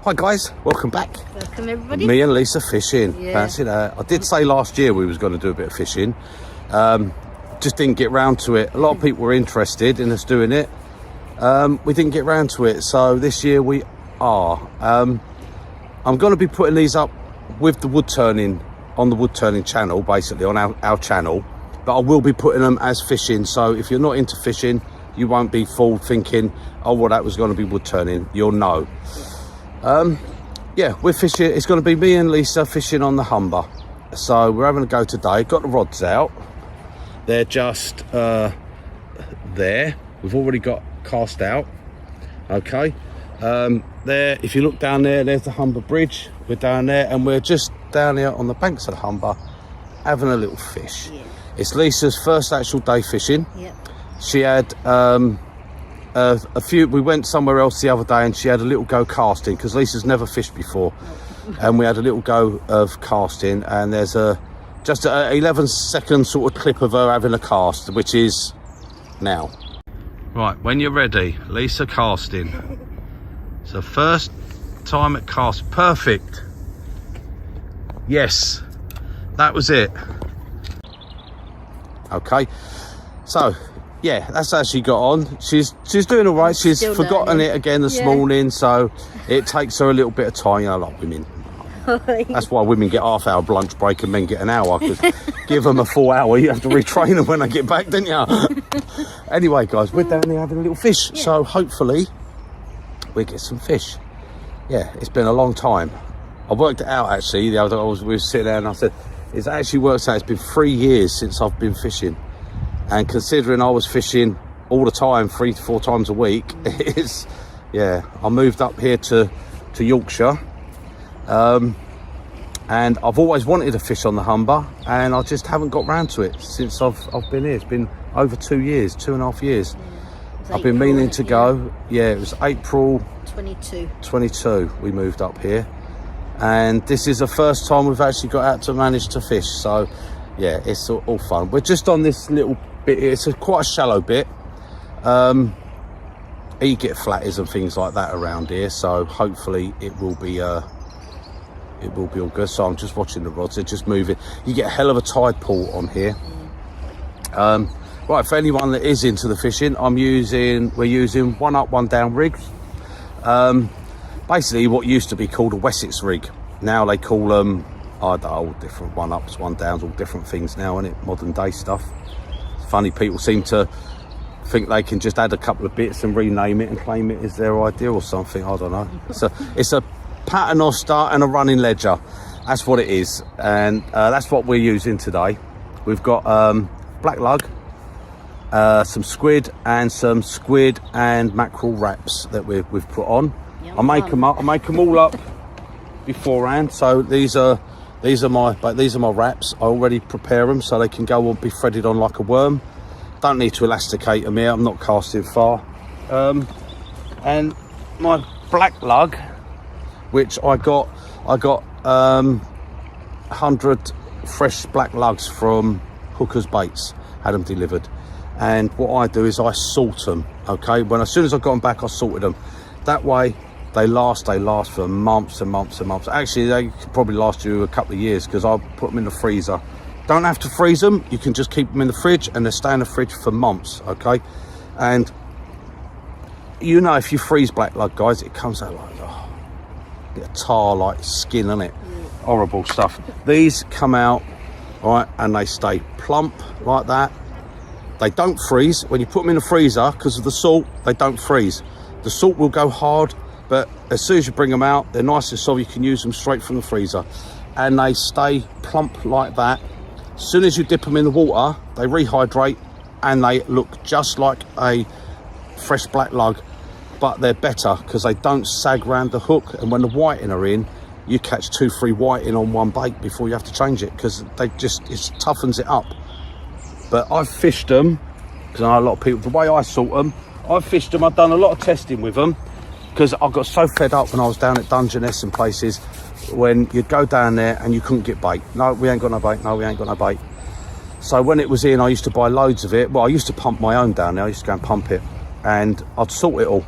Hi guys, welcome back. Welcome everybody. Me and Lisa fishing. Yeah. Fancy that. I did say last year we was going to do a bit of fishing. Just didn't get round to it. A lot of people were interested in us doing it. We didn't get round to it, so this year we are. I'm going to be putting these up with the wood turning on the wood turning channel, basically on our channel, but I will be putting them as fishing. So if you're not into fishing, you won't be fooled thinking, oh well, that was going to be wood turning. You'll know. Yeah, we're fishing. It's going to be me and Lisa fishing on the Humber. So we're having a go today. Got the rods out. They're just there. We've already got cast out. Okay. There, if you look down there, there's the Humber Bridge. We're down there, and we're just down here on the banks of the Humber having a little fish. Yeah. It's Lisa's first actual day fishing. Yep. She had a few. We went somewhere else the other day and she had a little go casting because Lisa's never fished before. And we had a little go of casting, and there's just a 11-second sort of clip of her having a cast, which is now. Right, when you're ready, Lisa casting. It's the first time at cast. Perfect. Yes, that was it. Okay, so yeah, that's how she got on. She's doing all right. She's forgotten it again this morning, so it takes her a little bit of time. You know, like women. That's why women get half-hour lunch break and men get an hour, because give them a full hour, you have to retrain them when they get back, don't you? Anyway, guys, we're down there having a little fish, so hopefully we get some fish. Yeah, it's been a long time. I worked it out actually the other day. We were sitting there and I said, it actually works out. It's been 3 years since I've been fishing, and considering I was fishing all the time, 3 to 4 times a week, it's, yeah, I moved up here to Yorkshire, and I've always wanted to fish on the Humber, and I just haven't got round to it since I've been here. It's been over 2 years, 2.5 years. I've been meaning to go. Yeah, it was April 22 we moved up here, and this is the first time we've actually got out to manage to fish. So yeah, it's all fun. We're just on this little bit. It's quite a shallow bit. You get flatters and things like that around here, so hopefully it will be all good. So I'm just watching the rods, they're just moving. You get a hell of a tide pull on here. Right, for anyone that is into the fishing, we're using one up, one down rigs. Basically what used to be called a Wessex rig. Now they call them, I don't know, all different, one ups, one downs, all different things now, isn't it? Modern day stuff. It's funny, people seem to think they can just add a couple of bits and rename it and claim it as their idea or something. I don't know. It's a paternoster and a running ledger. That's what it is, and that's what we're using today. We've got black lug, some squid and mackerel wraps that we've put on. I make them all up beforehand. So these are my wraps. I already prepare them so they can go on, be threaded on like a worm. Don't need to elasticate them here. I'm not casting far. And my black lug, which I got 100 fresh black lugs from Hooker's Baits, had them delivered. And what I do is I salt them. Okay, as soon as I got them back, I salted them. That way they last for months and months and months. Actually, they could probably last you a couple of years, because I put them in the freezer. Don't have to freeze them, you can just keep them in the fridge, and they stay in the fridge for months. Okay, and you know, if you freeze black lug, guys, it comes out like a tar like skin, isn't it? Horrible stuff. These come out right, and they stay plump like that. They don't freeze when you put them in the freezer, because of the salt. They don't freeze. The salt will go hard, but as soon as you bring them out, they're nice and soft. You can use them straight from the freezer, and they stay plump like that. As soon as you dip them in the water, they rehydrate, and they look just like a fresh black lug, but they're better because they don't sag around the hook. And when the whiting are in, you catch 2-3 whiting on one bait before you have to change it, because it toughens it up. But I've fished them, because I know a lot of people, the way I sort them, I've fished them, I've done a lot of testing with them, because I got so fed up when I was down at Dungeness and places, when you'd go down there and you couldn't get bait. No, we ain't got no bait. No, we ain't got no bait. So when it was in, I used to buy loads of it. Well, I used to pump my own down there. I used to go and pump it, and I'd salt it all.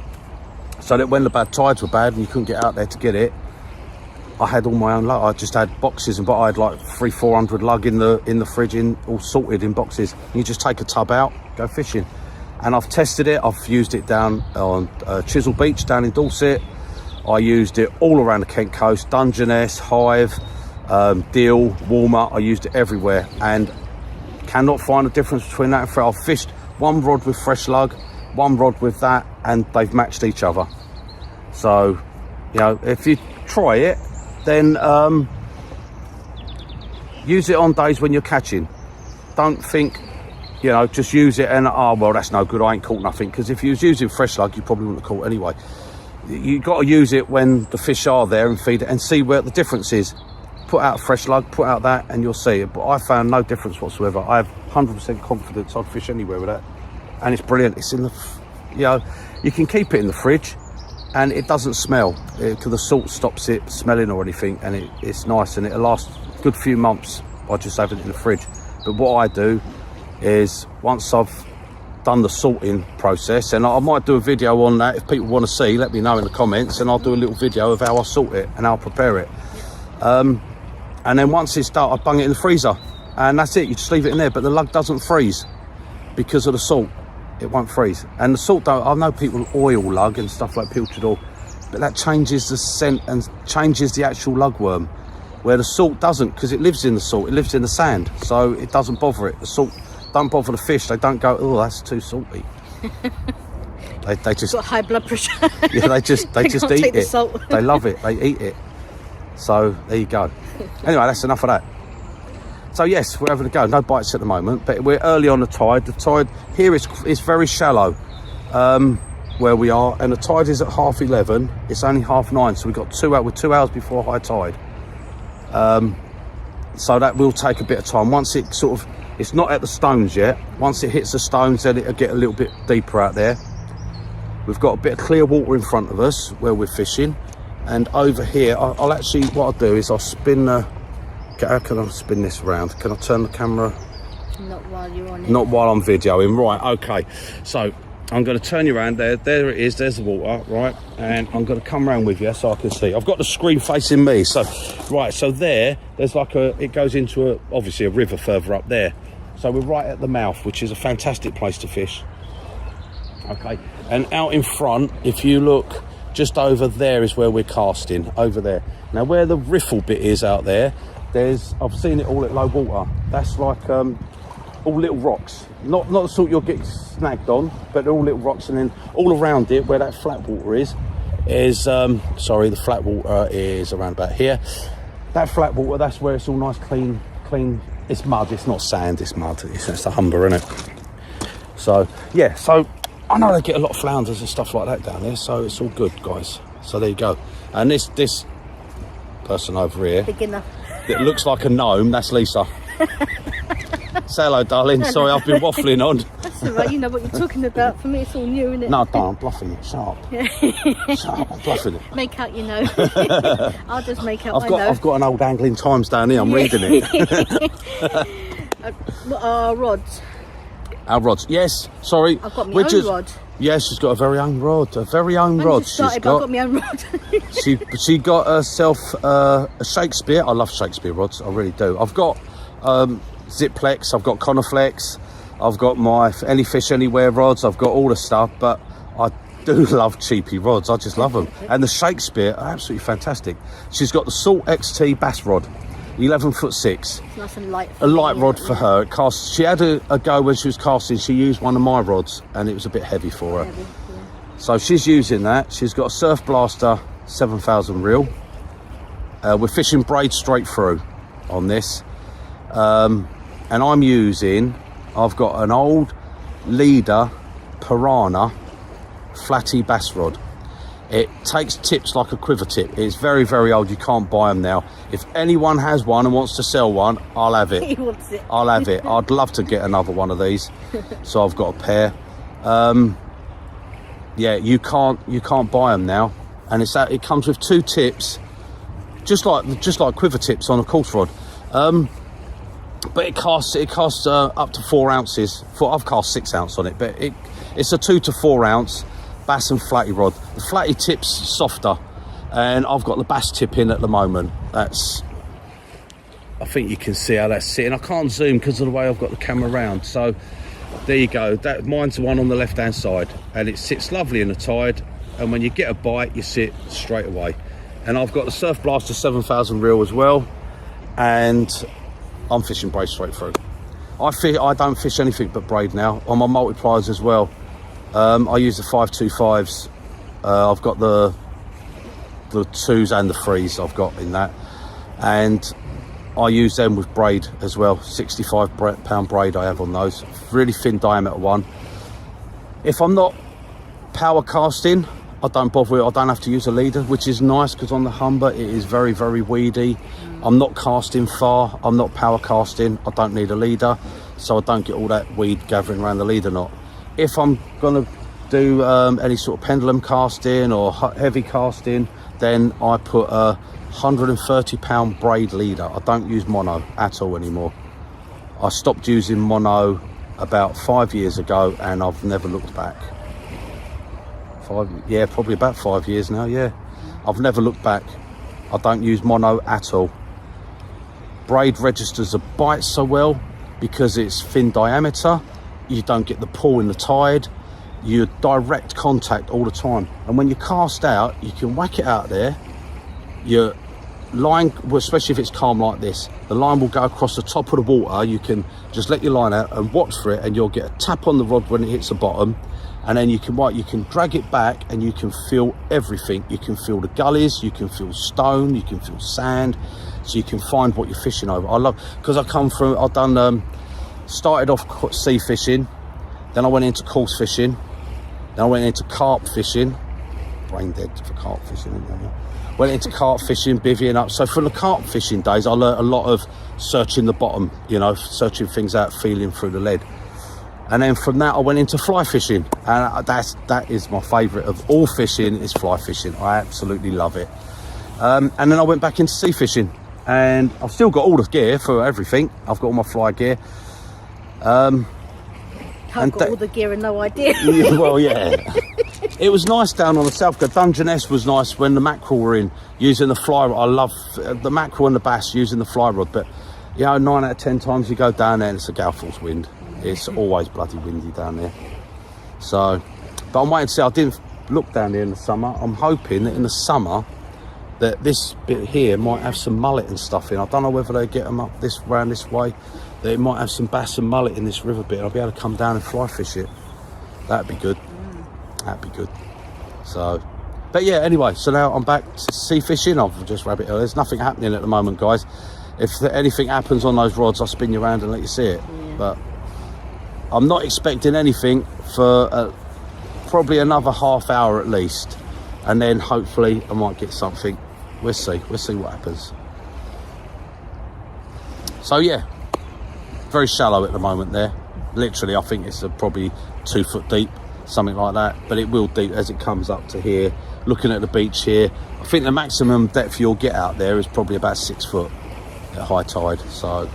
so that when the bad tides were bad and you couldn't get out there to get it, I had all my own lug. I just had boxes, but I had like 300-400 lug in the fridge, all sorted in boxes. And you just take a tub out, go fishing. And I've tested it. I've used it down on Chisel Beach down in Dorset. I used it all around the Kent coast, Dungeness, Hive, Deal, Walmer. I used it everywhere and cannot find a difference between that and fresh. I've fished one rod with fresh lug, one rod with that, and they've matched each other. So, you know, if you try it, then use it on days when you're catching. Don't think, you know, just use it and, oh, well, that's no good, I ain't caught nothing. Because if you was using fresh lug, you probably wouldn't have caught anyway. You got to use it when the fish are there and feed it and see where the difference is. Put out fresh lug, put out that, and you'll see it. But I found no difference whatsoever. I have 100% confidence I'd fish anywhere with that. And it's brilliant. It's in the, you know, you can keep it in the fridge and it doesn't smell because the salt stops it smelling or anything, and it's nice and it'll last a good few months by just having it in the fridge. But what I do is once I've done the salting process, and I might do a video on that if people want to see, let me know in the comments, and I'll do a little video of how I salt it and how I prepare it. And then once it's done, I bung it in the freezer and that's it. You just leave it in there, but the lug doesn't freeze because of the salt. It won't freeze. And the salt, I know people oil lug and stuff like pilchard oil, but that changes the scent and changes the actual lugworm, where the salt doesn't, because it lives in the salt, it lives in the sand, so it doesn't bother it. The salt don't bother the fish. They don't go, oh, that's too salty. they just got high blood pressure. Yeah, they just eat it. Salt. They love it. They eat it. So there you go. Anyway, that's enough of that. So yes, we're having a go. No bites at the moment, but we're early on the tide. The tide here is very shallow where we are, and the tide is at 11:30. It's only 9:30, so we've got 2 hours. We're 2 hours before high tide. So that will take a bit of time. Once it sort of, it's not at the stones yet. Once it hits the stones, then it'll get a little bit deeper out there. We've got a bit of clear water in front of us where we're fishing, and over here, I'll actually, what I'll do is I'll spin the. How can I spin this around? Can I turn the camera? Not while you're on it. Not while I'm videoing, right, okay. So I'm going to turn you around. There it is, there's the water, right? And I'm going to come around with you so I can see. I've got the screen facing me, so, right, so there's like it goes into obviously a river further up there. So we're right at the mouth, which is a fantastic place to fish. Okay, and out in front, if you look, just over there is where we're casting, over there. Now where the riffle bit is out there, I've seen it all at low water. That's like all little rocks. Not the sort you'll get snagged on, but they're all little rocks. And then all around it, where that flat water is sorry, the flat water is around about here. That flat water, that's where it's all nice, clean. It's mud, it's not sand, it's mud. It's the Humber, isn't it? So, yeah, so I know they get a lot of flounders and stuff like that down there, so it's all good, guys. So there you go. And this person over here, beginner, it looks like a gnome, that's Lisa. Say hello, darling. Sorry, I've been waffling on. That's all right, you know what you're talking about. For me, it's all new, isn't it? No, don't, I'm bluffing it. Shut up. Shut up, I'm bluffing it. Make out you know. I'll just make out I know. I've got an old Angling Times down here, I'm reading it. Our rods. Our rods, yes, sorry. I've got my own rod. Yes, she's got a very own rod. A very own rod she's got. I've got my own rod. she got herself a Shakespeare. I love Shakespeare rods, I really do. I've got Ziplex, I've got Coniflex, I've got my Any Fish Anywhere rods, I've got all the stuff, but I do love cheapy rods. I just love them. And the Shakespeare are absolutely fantastic. She's got the Salt XT bass rod, 11'6". Nice and light. A light rod for her. It casts. She had a go when she was casting. She used one of my rods, and it was a bit heavy for her. Heavy, yeah. So she's using that. She's got a Surf Blaster 7,000 reel. We're fishing braid straight through on this, and I've got an old Leader Piranha flatty bass rod. It takes tips like a quiver tip. It's very, very old. You can't buy them now. If anyone has one and wants to sell one, I'll have it. He wants it. I'll have it. I'd love to get another one of these. So I've got a pair. Yeah, you can't buy them now. And it comes with 2 tips, just like quiver tips on a coarse rod. But it costs up to 4 ounces. I've cast 6 ounce on it, but it's a 2 to 4 ounce. bass and flatty rod. The flatty tip's softer, and I've got the bass tip in at the moment. That's, I think you can see how that's sitting. I can't zoom because of the way I've got the camera round. So there you go. That mine's the one on the left hand side, and it sits lovely in the tide. And when you get a bite, you sit straight away. And I've got the Surf Blaster 7000 reel as well, and I'm fishing braid straight through. I don't fish anything but braid now on my multipliers as well. I use the 525s. I've got the 2s and the 3s I've got in that, and I use them with braid as well. 65 pound braid I have on those, really thin diameter one. If I'm not power casting, I don't bother with it. I don't have to use a leader, which is nice, because on the Humber it is very, very weedy. I'm not casting far, I'm not power casting, I don't need a leader, so I don't get all that weed gathering around the leader knot. If I'm gonna do any sort of pendulum casting or heavy casting, then I put a 130 pound braid leader. I don't use mono at all anymore. I stopped using mono about 5 years ago, and I've never looked back. Probably about 5 years now. I've never looked back. I don't use mono at all. Braid registers the bite so well because it's thin diameter. You don't get the pull in the tide. You're direct contact all the time, and when you cast out, you can whack it out there. Your line, well, especially if it's calm like this, the line will go across the top of the water. You can just let your line out and watch for it, and you'll get a tap on the rod when it hits the bottom, and then you can drag it back, and you can feel everything. You can feel the gullies, you can feel stone, you can feel sand, so you can find what you're fishing over. I love, because I've done started off sea fishing, then I went into coarse fishing, then I went into carp fishing. Brain dead for carp fishing, isn't it? Went into carp fishing, bivvying up. So from the carp fishing days, I learnt a lot of searching the bottom, searching things out, feeling through the lead. And then from that, I went into fly fishing, and that is my favourite of all fishing, is fly fishing. I absolutely love it. And then I went back into sea fishing, and I've still got all the gear for everything. I've got all my fly gear. I've got all the gear and no idea. Well, yeah. It was nice down on the south coast. Dungeness was nice when the mackerel were in, using the fly rod. I love the mackerel and the bass using the fly rod, but 9 out of 10 times you go down there and it's a gale force wind. It's always bloody windy down there. So, but I'm waiting to see. I didn't look down there in the summer. I'm hoping that in the summer that this bit here might have some mullet and stuff in. I don't know whether they get them up round this way. That it might have some bass and mullet in this river bit. I'll be able to come down and fly fish it. That'd be good. That'd be good. So, but yeah, anyway, so now I'm back to sea fishing. I've just rabbit hole. There's nothing happening at the moment, guys. If anything happens on those rods, I'll spin you around and let you see it. But I'm not expecting anything for probably another half hour at least, and then hopefully I might get something. We'll see what happens. So yeah, very shallow at the moment there. Literally, I think it's probably 2 foot deep, something like that, but it will deep as it comes up to here. Looking at the beach here, I think the maximum depth you'll get out there is probably about 6 foot at high tide. So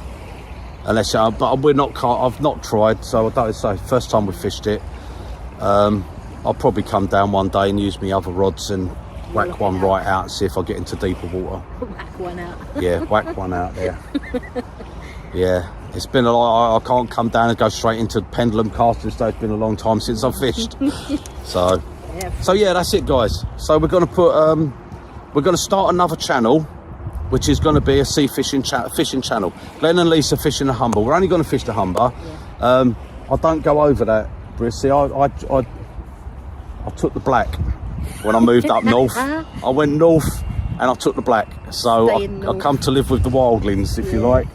unless but I've not tried, so I don't say first time we fished it. I'll probably come down one day and use my other rods and whack one right out and see if I get into deeper water. Whack one out. Yeah, whack one out there. Yeah, it's been a lot. I can't come down and go straight into pendulum casting, so it's been a long time since I've fished. So yeah, that's it, guys. So we're going to start another channel, which is going to be a sea fishing channel. Glenn and Lisa fishing the Humber. We're only going to fish the Humber. I don't go over that, Briss. See, I took the black when I moved up north. I went north and I took the black. So I come to live with the wildlings, if you like.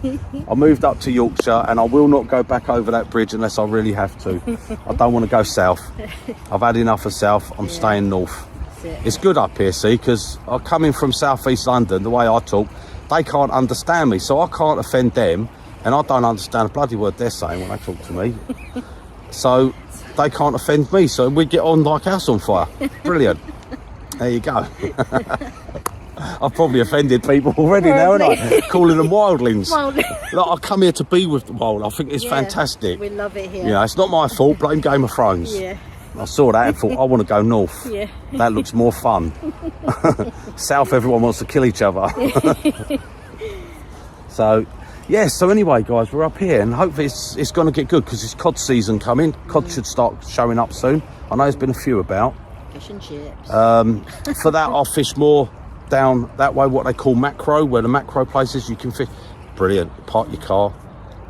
I moved up to Yorkshire, and I will not go back over that bridge unless I really have to. I don't want to go south. I've had enough of south. I'm staying north. It's good up here, see, because I'm coming from southeast London. The way I talk, they can't understand me, so I can't offend them, and I don't understand a bloody word they're saying when they talk to me. So they can't offend me, so we get on like house on fire. Brilliant. There you go. I've probably offended people already now, haven't I? Calling them wildlings. Like, I come here to be with the wild. I think it's fantastic. We love it here. It's not my fault. Blame Game of Thrones. Yeah. I saw that and thought, I want to go north. Yeah. That looks more fun. South, everyone wants to kill each other. So, yeah, so anyway, guys, we're up here and hopefully it's going to get good because it's cod season coming. Cod should start showing up soon. I know there's been a few about. Fish and chips. For that, I'll fish more down that way, what they call macro, where the macro places you can fish. Brilliant. Park your car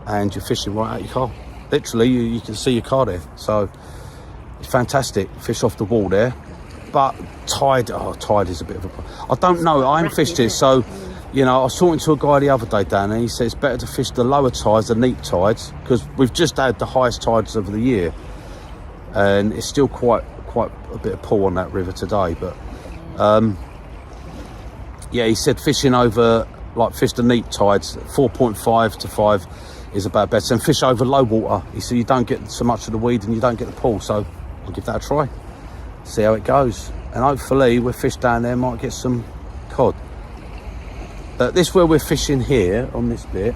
and you're fishing right out your car. Literally, you can see your car there. So, it's fantastic. Fish off the wall there. But tide is a bit of a problem. I don't know. I haven't fished it, so... You know, I was talking to a guy the other day down there. He said it's better to fish the lower tides, the neap tides, because we've just had the highest tides of the year, and it's still quite a bit of pull on that river today. But yeah, he said fishing over, like fish the neap tides, 4.5 to 5 is about better, and fish over low water. He said you don't get so much of the weed and you don't get the pull. So I'll give that a try, see how it goes, and hopefully we'll fish down there, might get some cod. This where we're fishing here on this bit,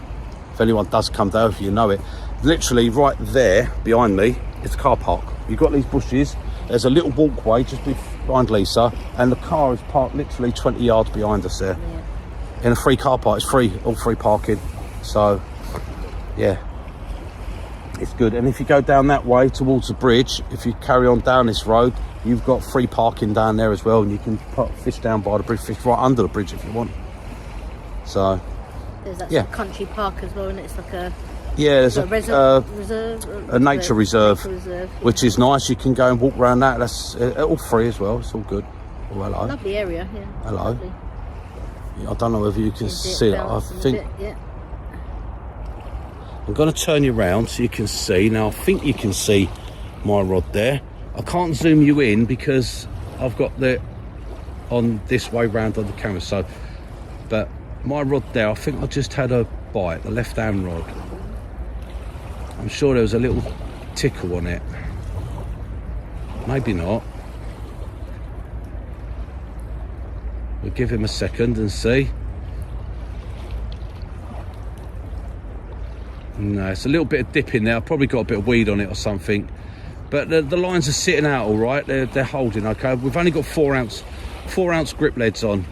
if anyone does come down, if you know it, literally right there behind me is the car park. You've got these bushes, there's a little walkway just behind Liza, and the car is parked literally 20 yards behind us there. Yeah. In a free car park, it's free, all free parking. So yeah, it's good. And if you go down that way towards the bridge, if you carry on down this road, you've got free parking down there as well, and you can put fish down by the bridge, fish right under the bridge if you want. So there's that country park as well, and it's like a there's a nature reserve, which yeah. is nice. You can go and walk around that. That's all free as well. It's all good. Oh, hello. Lovely area. Yeah. Hello. Lovely. I don't know whether you can see it. I think yeah. I'm going to turn you around so you can see. Now I think you can see my rod there. I can't zoom you in because I've got the on this way round on the camera. So, but. My rod there, I think I just had a bite, the left hand rod. I'm sure there was a little tickle on it. Maybe not. We'll give him a second and see. No, it's a little bit of dip in there. I've probably got a bit of weed on it or something. But the lines are sitting out all right. They're holding okay. We've only got 4 ounce grip leads on.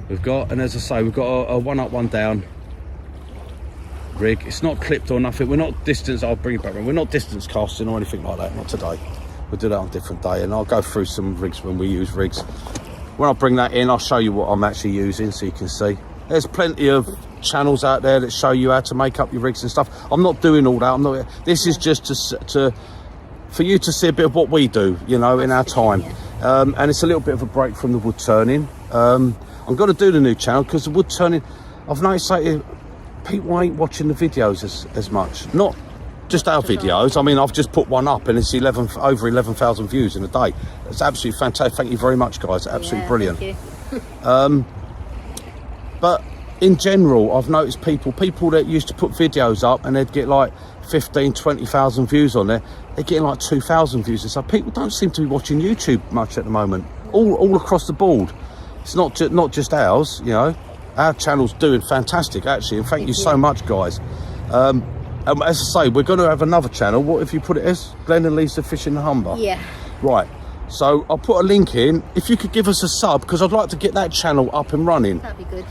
We've got, and as I say, we've got a 1 up, 1 down rig. It's not clipped or nothing. We're not distance. I'll bring it back. We're not distance casting or anything like that. Not today. We'll do that on a different day, and I'll go through some rigs when we use rigs. When I bring that in, I'll show you what I'm actually using, so you can see. There's plenty of channels out there that show you how to make up your rigs and stuff. I'm not doing all that. I'm not. This is just for you to see a bit of what we do, you know, in our time. And it's a little bit of a break from the wood turning. I'm going to do the new channel because the wood turning, I've noticed that people ain't watching the videos as much. Not just our videos. I mean, I've just put one up and it's over 11,000 views in a day. It's absolutely fantastic. Thank you very much, guys. Absolutely brilliant. Thank you. But in general, I've noticed people that used to put videos up and they'd get like 15, 20,000 views on there. They're getting like 2,000 views and stuff. People don't seem to be watching YouTube much at the moment. All across the board. It's not just ours, you know. Our channel's doing fantastic, actually, and thank you so much, guys. As I say, we're going to have another channel. What if you put it as Glenn and Liza Fishing the Humber? Yeah. Right. So I'll put a link in. If you could give us a sub, because I'd like to get that channel up and running. That'd be good.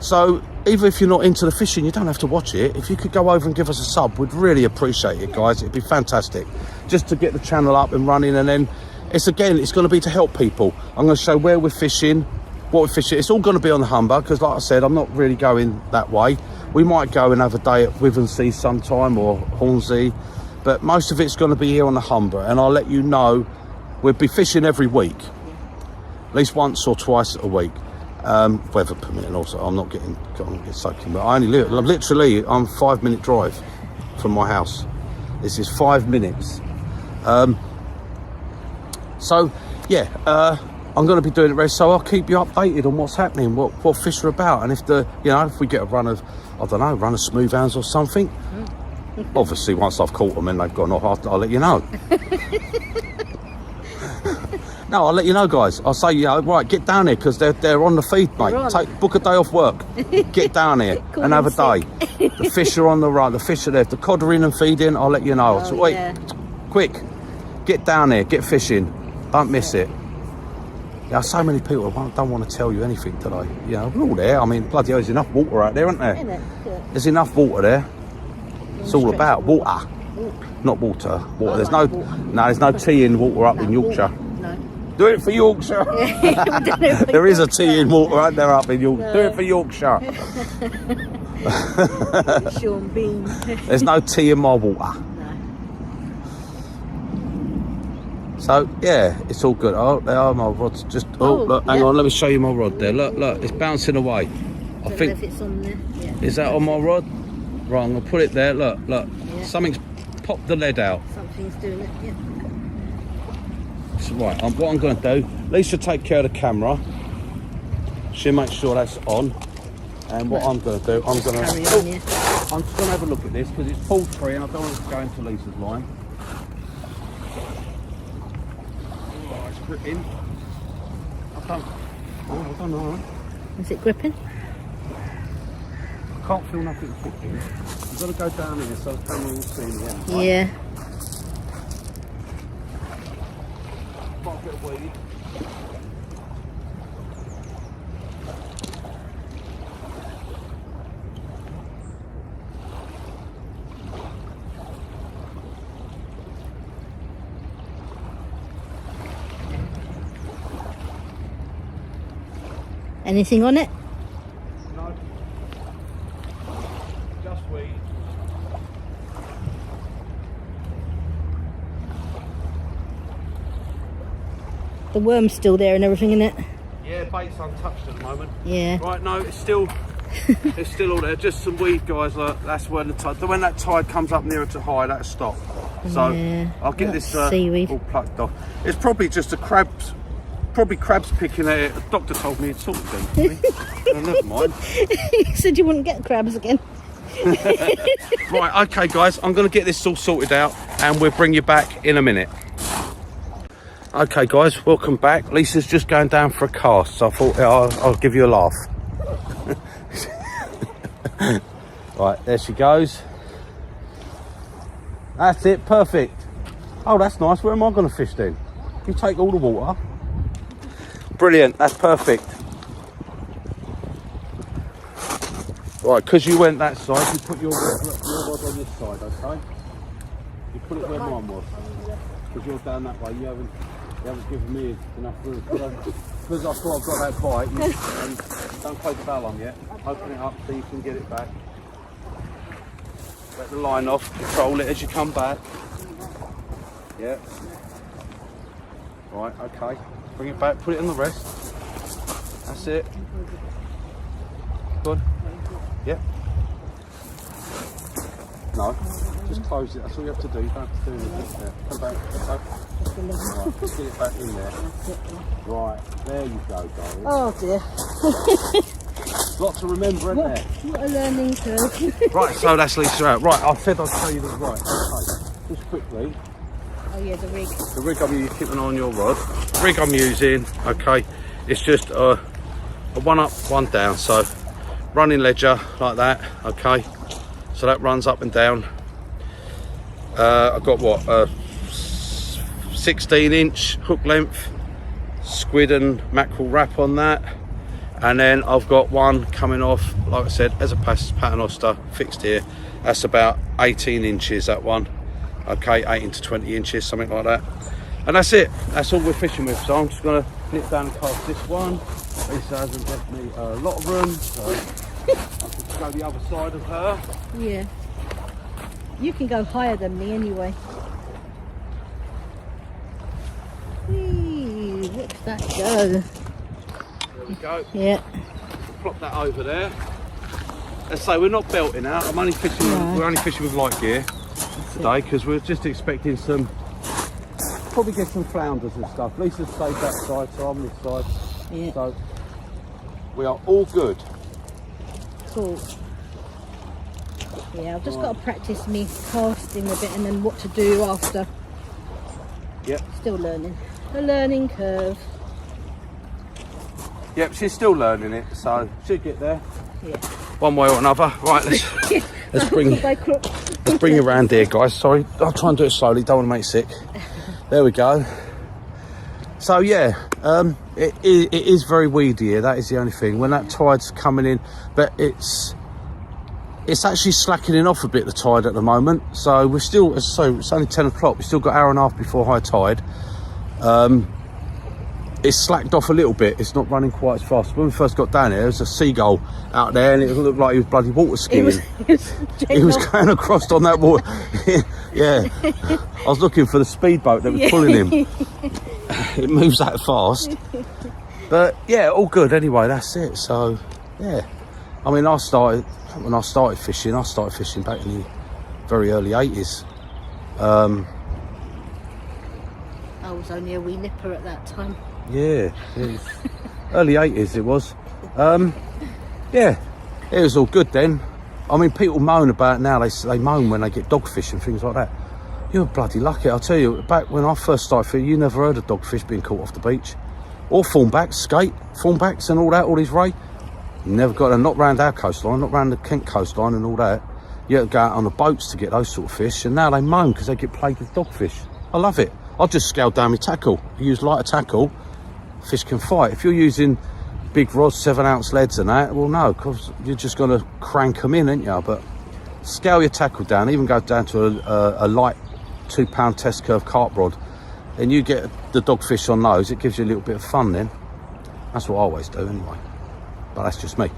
So even if you're not into the fishing, you don't have to watch it. If you could go over and give us a sub, we'd really appreciate it, guys. It'd be fantastic. Just to get the channel up and running, and then it's going to be to help people. I'm going to show where we're fishing, what we're fishing. It's all going to be on the Humber, because like I said, I'm not really going that way. We might go and have a day at Wivensea sometime, or Hornsey, but most of it's going to be here on the Humber, and I'll let you know. We'll be fishing every week, at least once or twice a week, weather permitting. Also, I'm not getting soaking, but I only live literally. I'm 5-minute drive from my house. This is 5 minutes. So yeah, I'm going to be doing it, so I'll keep you updated on what's happening, what fish are about, and if we get a run of, I don't know, run of smooth hounds or something. Obviously, once I've caught them and they've gone off, I'll let you know. No, I'll let you know, guys. I'll say, right, get down here, because they're on the feed, mate. Book a day off work. Get down here and have a day. The fish are on the run. The fish are there. If the cod are in and feeding, I'll let you know. So wait, quick, get down there, get fishing. Don't miss it. Yeah, so many people don't want to tell you anything, do they? You know, we're all there. I mean, bloody hell, there's enough water out there, isn't there? Isn't it? Yeah. There's enough water there. It's all about water. Not water. Water. There's no, there's no tea in water up in Yorkshire. No. Do it for Yorkshire. There is a tea in water right there up in Yorkshire. No. Do it for Yorkshire. Sean Bean. There's no tea in my water. No. So yeah, it's all good. Oh, there are my rods. Just look, hang on, let me show you my rod there. Look, it's bouncing away. I Don't think know if it's on there. Yeah. is that on my rod? Right, I'm gonna put it there. Look, Yeah. something's popped the lead out. Something's doing it. Yeah. So, right, what I'm gonna do, Lisa take care of the camera. She'll make sure that's on. And what I'm gonna do, I'm gonna Carry on, yeah. I'm just gonna have a look at this because it's poultry and I don't want to go into Lisa's line. Oh, it's gripping. I don't know. Is it gripping? I can't feel nothing gripping. I've got to go down here so the camera will see me. Yeah. Quite a bit of weed. Anything on it? No. Just weed. The worm's still there and everything in it. Yeah, bait's untouched at the moment. Yeah. Right, no, it's still all there. Just some weed, guys. Look, that's when when that tide comes up nearer to high, that'll stop. So Yeah, I'll get that's this seaweed. all plucked off. It's probably just crabs picking at it. The doctor told me it's salt again. Oh, never mind. You said you wouldn't get crabs again. Right, okay, guys, I'm going to get this all sorted out and we'll bring you back in a minute. Okay, guys, welcome back. Lisa's just going down for a cast, so I thought I'll give you a laugh. Right, there she goes. That's it, perfect. Oh, that's nice. Where am I going to fish then? You take all the water. Brilliant, that's perfect. Right, because you went that side, you put your rod on this side, okay? You put it where mine was. Because you're down that way, you haven't given me enough room. Because I thought I've got that bite, and don't close the barrel on yet. Open it up so you can get it back. Let the line off, control it as you come back. Yeah. Right, okay. Bring it back, put it on the rest. That's it. Good. Yeah. No, just close it. That's all you have to do. You don't have to do anything. Yeah. Come back. Right, just get it back in there. Right, there you go, darling. Oh dear. Lot to remember, isn't there? What a learning curve. Right, so that's Lisa out. Right, I said I'd tell you this. Right, okay. Just quickly. Oh yeah, the rig. The rig I'm using, keep an eye on your rod. The rig I'm using, okay, it's just a one up, one down. So running ledger like that, okay. So that runs up and down. I've got what, 16-inch hook length, squid and mackerel wrap on that. And then I've got one coming off, like I said, as a paternoster fixed here. That's about 18 inches, that one. Okay, 18 to 20 inches, something like that. And that's it. That's all we're fishing with. So I'm just going to nip down and cast this one. Lisa hasn't left me a lot of room, so I can go the other side of her. Yeah. You can go higher than me anyway. Whee, look at that go. There we go. Yeah. Plop that over there. Let's say we're not belting out. I'm only fishing. No. We're only fishing with light gear today because we're just expecting some. Probably get some flounders and stuff. Lisa stayed that side, so I'm this side. Yeah. So we are all good. Cool. Yeah, I've just got to practice me casting a bit and then what to do after. Yep. Still learning. A learning curve. Yep, she's still learning it, so she'll get there. Yeah. One way or another. Right, let's bring you around here, guys. Sorry, I'll try and do it slowly. Don't want to make you sick. there we go. So yeah, it is very weedy here. That is the only thing. When that tide's coming in, but it's actually slackening off a bit, the tide at the moment. So we're still, so it's only 10 o'clock. We've still got an hour and a half before high tide. It's slacked off a little bit. It's not running quite as fast. When we first got down here, there was a seagull out there, and it looked like he was bloody water skiing. He was going across on that water. Yeah, I was looking for the speedboat that was pulling him. It moves that fast. But yeah, all good anyway. That's it. So yeah, I mean, when I started fishing back in the very early 80s. I was only a wee nipper at that time. Yeah, early 80s it was. Yeah, it was all good then. I mean, people moan about it now. They moan when they get dogfish and things like that. You're bloody lucky, I'll tell you. Back when I first started fishing, you never heard of dogfish being caught off the beach, or thornbacks, skate, thornbacks and all that. All these ray, you never got them. Not round our coastline, not round the Kent coastline and all that. You had to go out on the boats to get those sort of fish, and now they moan because they get plagued with dogfish. I love it. I just scaled down my tackle. You use lighter tackle, fish can fight. If you're using big rods, 7-ounce leads and that, well, no, because you're just going to crank them in, ain't you? But scale your tackle down, even go down to a light 2-pound test curve carp rod, and you get the dogfish on those. It gives you a little bit of fun then. That's what I always do anyway, but that's just me.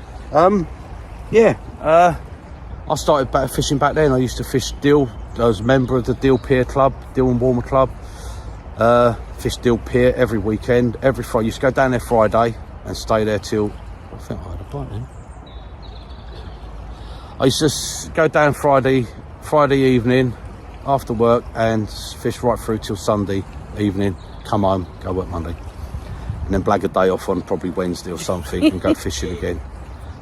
Yeah, I started fishing back then. I used to fish Deal. I was a member of the Deal Pier Club, Deal and Warmer Club. Fish Deal Pier every weekend, every Friday. Used to go down there Friday and stay there till, I think I had a bite then. I used to go down Friday evening after work and fish right through till Sunday evening, come home, go work Monday, and then blag a day off on probably Wednesday or something and go fishing again.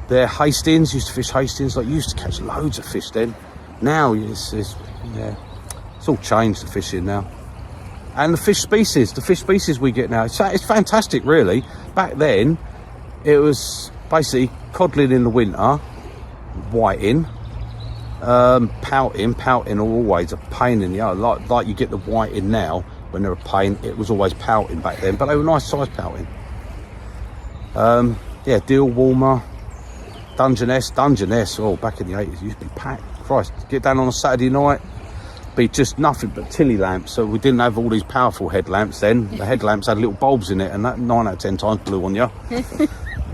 There, Hastings, used to fish Hastings. Like, used to catch loads of fish then. Now it's all changed, the fishing now. And the fish species we get now, it's fantastic really. Back then it was basically codling in the winter, whiting, pouting are always a pain in the eye. Like you get the whiting now, when they're a pain, it was always pouting back then, but they were nice size pouting. Yeah, Deal, Warmer, Dungeness, oh, back in the 80s, used to be packed. Christ, get down on a Saturday night, be just nothing but tilly lamps. So we didn't have all these powerful headlamps then. The headlamps had little bulbs in it, and that 9 out of 10 times blew on you.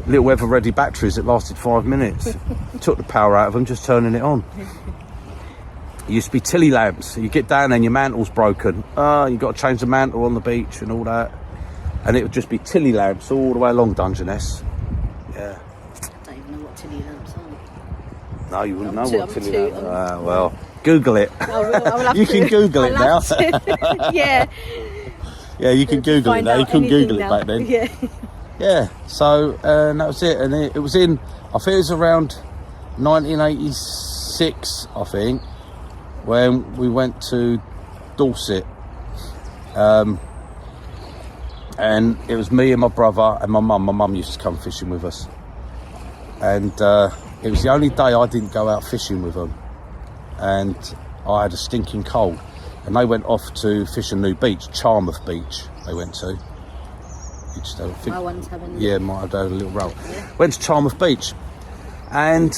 Little ever ready batteries that lasted 5 minutes. Took the power out of them just turning it on. It used to be tilly lamps. You get down there and your mantle's broken. You got to change the mantle on the beach and all that, and it would just be tilly lamps all the way along Dungeness. Yeah. I don't even know what tilly lamps are. No, you wouldn't know what tilly lamps are. Well, Google it. You can Google it now. Yeah. Yeah, you can Google it now. You couldn't Google it back then. Yeah. Yeah. So that was it, and it was in. I think it was around 1986. I think when we went to Dorset, and it was me and my brother and my mum. My mum used to come fishing with us, and it was the only day I didn't go out fishing with them. And I had a stinking cold, and they went off to fish a new beach, Charmouth Beach they went to. My one's having might have done a little roll. Yeah. Went to Charmouth Beach, and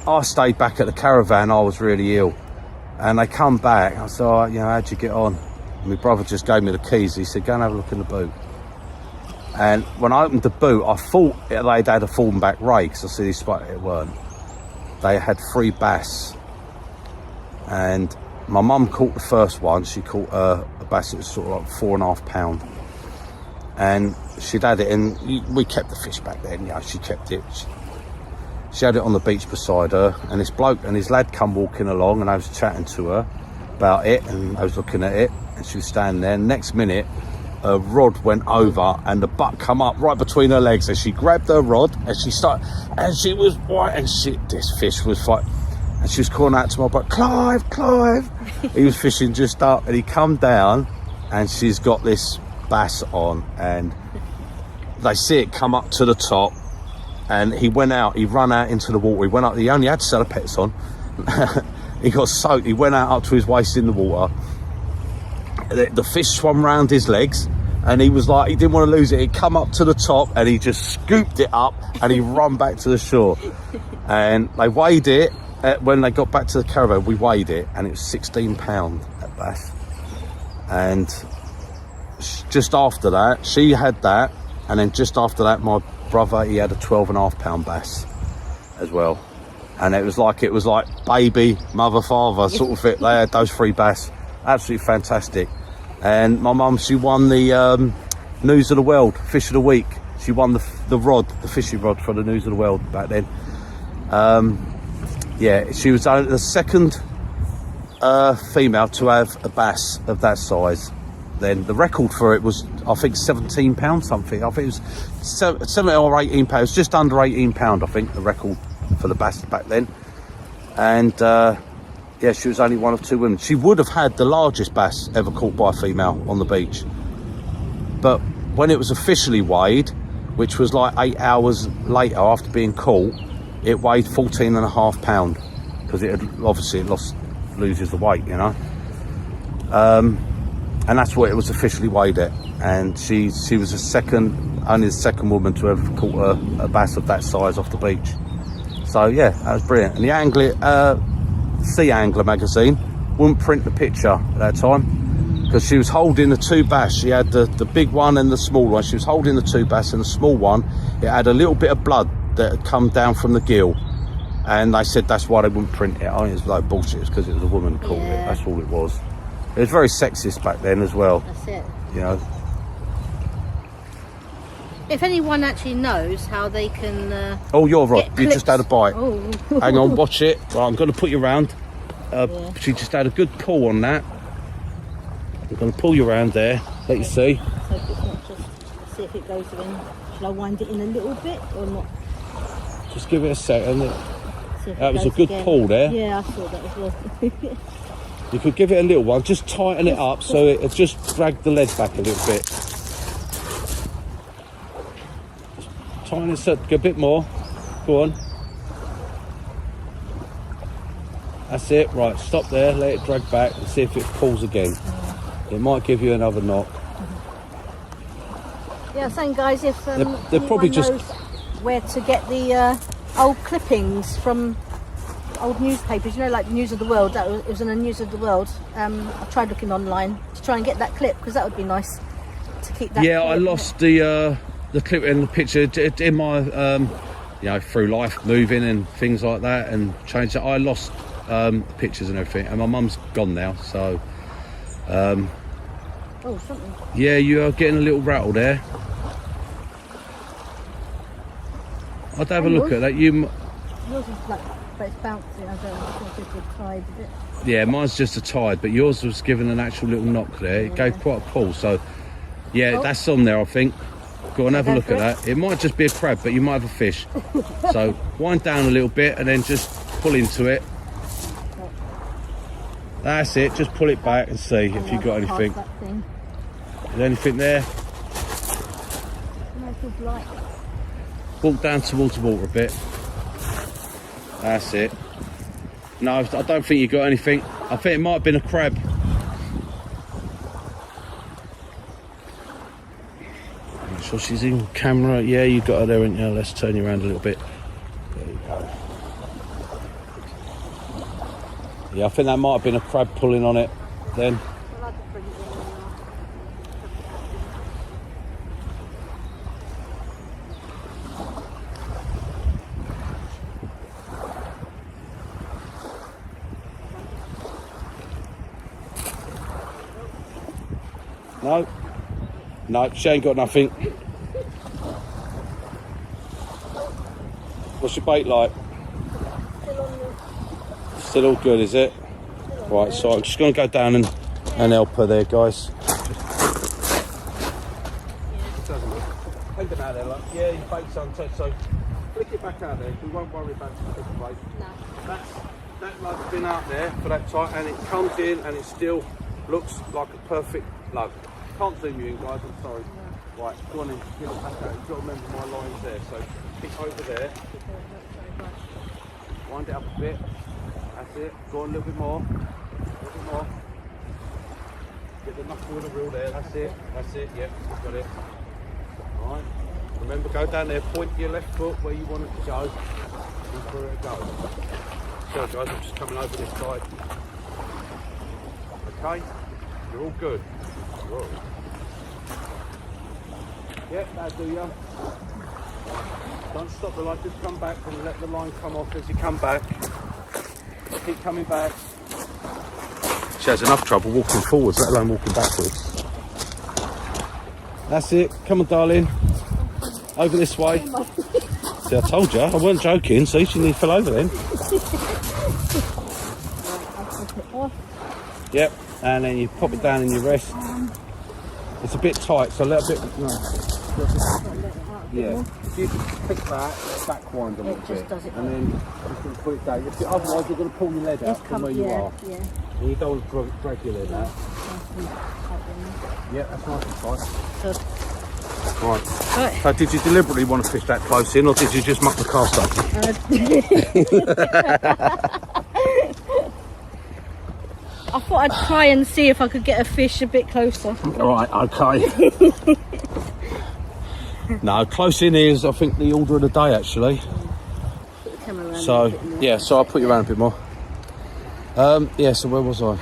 I stayed back at the caravan. I was really ill, and they come back. I said, oh, how'd you get on? And my brother just gave me the keys. He said, go and have a look in the boot. And when I opened the boot, I thought they'd had a fallen back ray, because I see these spot it weren't. They had 3 bass. And my mum caught the first one. She caught a bass that was sort of like 4.5 pound, and she'd had it, and we kept the fish back then. She kept it. She had it on the beach beside her, and this bloke and his lad come walking along, and I was chatting to her about it, and I was looking at it, and she was standing there. And next minute, a rod went over, and the butt come up right between her legs, and she grabbed her rod, and she started, and she was white, and this fish was fighting. And she was calling out to my brother, Clive. He was fishing just up, and he come down, and she's got this bass on, and they see it come up to the top, and he run out into the water. He went up, he only had salopets on. He got soaked. He went out up to his waist in the water, the fish swam round his legs, and he was like, he didn't want to lose it. He'd come up to the top, and he just scooped it up, and he run back to the shore. And they weighed it. When they got back to the caravan, we weighed it, and it was 16 pound at bass. And just after that, she had that, and then just after that, my brother, he had a 12.5 pound bass as well. And it was like baby, mother, father sort of it. They had those 3 bass. Absolutely fantastic. And my mum, she won the News of the World Fish of the Week. She won the fishing rod for the News of the World back then. Yeah, she was the second female to have a bass of that size. Then the record for it was, I think, 17 pounds something. I think it was 17 or 18 pounds, just under 18 pound, I think, the record for the bass back then. And yeah, she was only one of 2 women. She would have had the largest bass ever caught by a female on the beach. But when it was officially weighed, which was like 8 hours later after being caught, it weighed 14.5 pound, because it had obviously loses the weight, you know. And that's what it was officially weighed at. And she was only the second woman to have caught a bass of that size off the beach. So yeah, that was brilliant. And the Sea Angler magazine wouldn't print the picture at that time, because she was holding the 2 bass. She had the big one and the small one. She was holding the 2 bass, and the small one, it had a little bit of blood that had come down from the gill. And they said that's why they wouldn't print it. I mean, it was like bullshit. It was because it was a woman caught it. That's all it was. It was very sexist back then as well. That's it. You know. If anyone actually knows how they can... oh, you're right. You just had a bite. Oh. Hang on, watch it. Right, I'm going to put you around. She just had a good pull on that. I'm going to pull you around there. Let you see. So it's not just... Let's see if it goes in. Should I wind it in a little bit or not? Just give it a second. That was a good pull there. Yeah, I saw that as well. You could give it a little one. Just tighten it up so it just drag the lead back a little bit. Just tighten it up a bit more. Go on. That's it. Right, stop there. Let it drag back and see if it pulls again. It might give you another knock. Yeah, saying guys, if they're probably just knows where to get the old clippings from old newspapers, you know, like News of the World. It was in the News of the World. I tried looking online to try and get that clip, because that would be nice to keep that. Yeah, clip. I lost the clip and the picture in my you know, through life, moving and things like that, and changed it. I lost the pictures and everything, and my mum's gone now, so oh, something. yeah, you are getting a little rattle there. I'd have a look at that. Yours is like, but it's bouncy. I don't know if it's a tide a bit. Yeah, mine's just a tide, but yours was given an actual little knock there. It gave quite a pull, so yeah, that's on there, I think. Go and have a look at that. It might just be a crab, but you might have a fish. So wind down a little bit and then just pull into it. That's it. Just pull it back and see if you've got anything. Is there anything there? No, it's light. Walk down towards the water a bit. That's it. No, I don't think you got anything. I think it might have been a crab. Make sure she's in camera. Yeah, you got her there, haven't you? Let's turn you around a little bit. There you go. Yeah, I think that might have been a crab pulling on it then. No, she ain't got nothing. What's your bait like? Still all good, is it? Right, so I'm just going to go down and help her there, guys. Take it out there, look. Yeah, your bait's untouched, so flick it back out there. We won't worry about the bait. No. That lug's been out there for that time, and it comes in and it still looks like a perfect lug. Can't zoom you in, guys, I'm sorry. No. Right, go on in, get it back out. You've got to remember my line's there, so pick over there. Wind it up a bit. That's it. Go on a little bit more. A little bit more. Get the knuckle of the reel there, that's it, yep, got it. Alright, remember go down there, point your left foot where you want it to go, and where it goes. So guys, I'm just coming over this side. Okay, you're all good. Whoa. Yep, that'll do ya. Don't stop the line, just come back and let the line come off as you come back. Keep coming back. She has enough trouble walking forwards, let alone walking backwards. That's it. Come on, darling. Over this way. See, I told you. I weren't joking. See, she nearly fell over then. Yep. And then you pop it down in your rest. It's a bit tight, so a little bit. No. Yeah. If you pick that, back wind a little bit, and then you can put it down. Otherwise, you're going to pull your leg out from where you are. Yeah. And you don't want to drag your leg out. Yeah, that's nice and tight. Good. Right. So did you deliberately want to fish that close in, or did you just muck the cast up? I thought I'd try and see if I could get a fish a bit closer. Right, okay. No, close in is, I think, the order of the day, actually. So, yeah, so I'll put you around a bit more. Yeah, so where was I?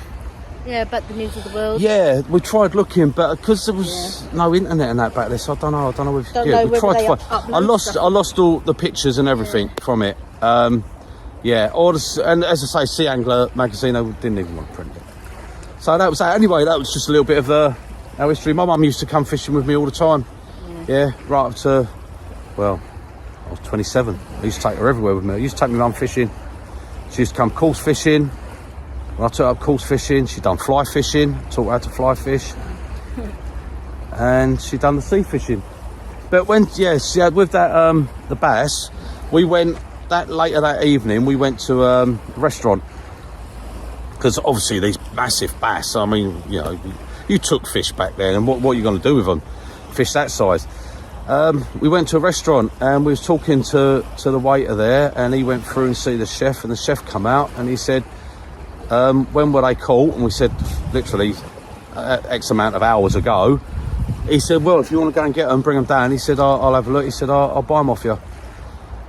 Yeah, about the news of the world. Yeah, we tried looking, but because there was no internet and that back there, so I don't know if we tried to find. I lost all the pictures and everything from it. Yeah, and as I say, Sea Angler magazine, they didn't even want to print it. So that was that. Anyway, that was just a little bit of our history. My mum used to come fishing with me all the time. Yeah, right up to, well, I was 27. I used to take her everywhere with me. I used to take my mum fishing. She used to come course fishing. When I took her up course fishing, she done fly fishing, taught her how to fly fish. And she done the sea fishing. But when, with that, the bass, we went, later that evening, we went to a restaurant. Because obviously these massive bass, I mean, you know, you took fish back there, and what are you going to do with them? Fish that size. We went to a restaurant and we was talking to the waiter there, and he went through and see the chef, and the chef come out and he said, when were they caught? And we said literally X amount of hours ago. He said, well, if you want to go and get them, bring them down. He said, I'll have a look. He said, I'll buy them off you.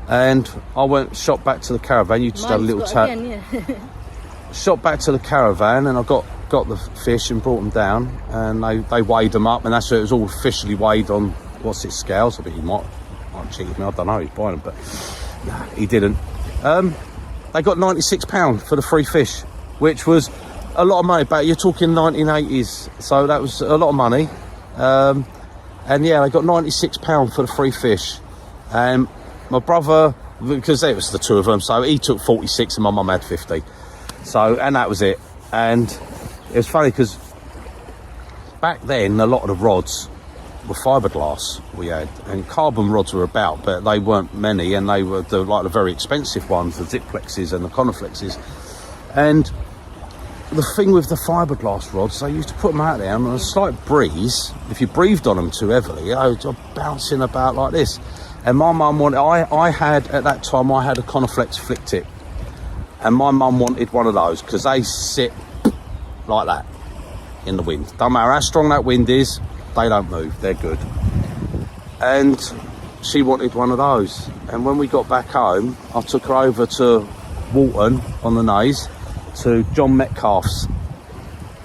And I went, shot back to the caravan. You just had a little tap. Shot back to the caravan, and I got the fish and brought them down, and they weighed them up, and that's where it was all officially weighed on what's it, scales. I think he might cheat me, I don't know, he's buying them, but nah, he didn't. They got £96 for the free fish, which was a lot of money back. You're talking 1980s, so that was a lot of money. And yeah, they got £96 for the free fish. And my brother, because it was the two of them, so he took 46 and my mum had 50. So, and that was it. And it was funny because back then a lot of the rods were fiberglass we had, and carbon rods were about, but they weren't many, and they were the very expensive ones, the Ziplexes and the Coniflexes. And the thing with the fiberglass rods, they used to put them out there, and on a slight breeze, if you breathed on them too heavily, they were bouncing about like this. And my mum wanted, I had at that time, I had a Coniflex flick tip, and my mum wanted one of those because they sit like that in the wind. Don't matter how strong that wind is, they don't move, they're good. And she wanted one of those, and when we got back home, I took her over to Walton on the Naze to John Metcalf's,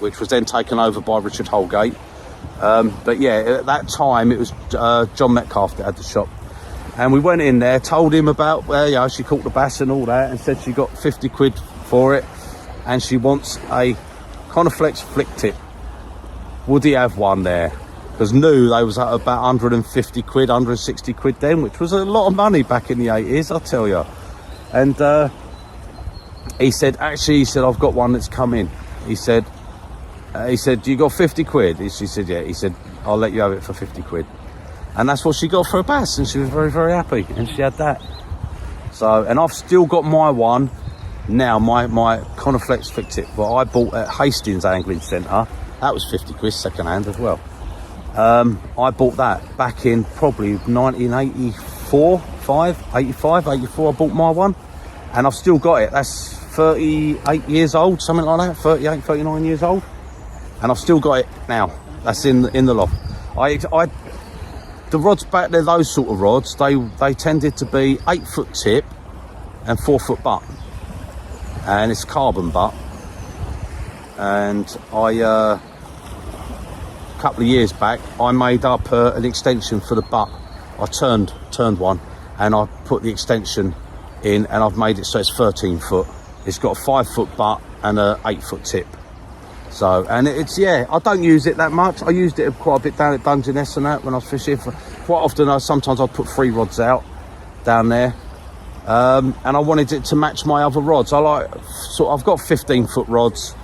which was then taken over by Richard Holgate. But yeah, at that time it was John Metcalf that had the shop, and we went in there, told him about she caught the bass and all that, and said she got 50 quid for it, and she wants a Coniflex flick tip. Would he have one there? Because new, they was at about 150 quid, 160 quid then, which was a lot of money back in the 80s, I'll tell you. And he said, I've got one that's come in. He said, you got 50 quid? She said, yeah. He said, I'll let you have it for 50 quid. And that's what she got for a bass, and she was very, very happy, and she had that. So, and I've still got my one now, my Coniflex flick tip, what I bought at Hastings Angling Centre. That was 50 quid second hand as well. I bought that back in probably 1984, 85, 84, I bought my one, and I've still got it. That's 38 years old, something like that, 38, 39 years old. and I've still got it now. That's in the loft. The rods back there, those sort of rods, they tended to be 8 foot tip and 4 foot butt, and it's carbon butt. And a couple of years back, I made up an extension for the butt. I turned one, and I put the extension in, and I've made it so it's 13 foot. It's got a 5 foot butt and a 8 foot tip. So, and it's, yeah, I don't use it that much. I used it quite a bit down at Dungeness and that when I was fishing. Quite often, sometimes I'd put 3 rods out down there. And I wanted it to match my other rods. I've got 15 foot rods.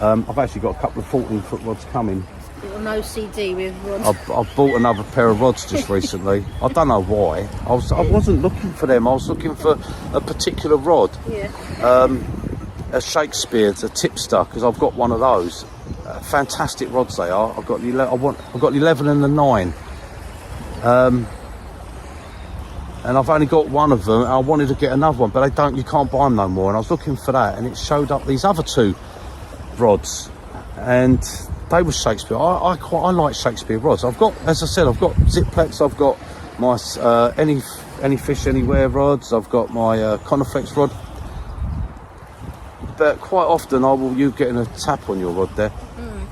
I've actually got a couple of 14 foot rods coming. Little OCD with rods. I've bought another pair of rods just recently. I don't know why. I wasn't looking for them. I was looking for a particular rod. Yeah. A Shakespeare, a tipster, because I've got one of those. Fantastic rods they are. I've got the 11 and the 9. And I've only got one of them. And I wanted to get another one, but you can't buy them no more. And I was looking for that, and it showed up these other 2 rods, and they were Shakespeare. I like Shakespeare rods. I've got, as I said, I've got Ziplex. I've got my any fish anywhere rods. I've got my Coniflex rod. But quite often you getting a tap on your rod there.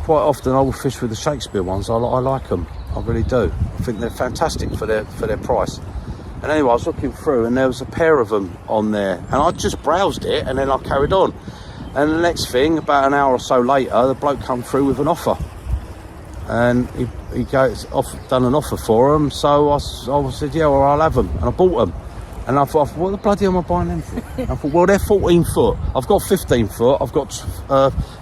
Quite often I will fish with the Shakespeare ones. I like them. I really do. I think they're fantastic for their price. And anyway, I was looking through, and there was a pair of them on there, and I just browsed it, and then I carried on. And the next thing, about an hour or so later, the bloke come through with an offer, and he done an offer for them. So I said, yeah, well, I'll have them, and I bought them. And I thought, what the bloody hell am I buying them for? I thought, well, they're 14 foot. I've got 15 foot. I've got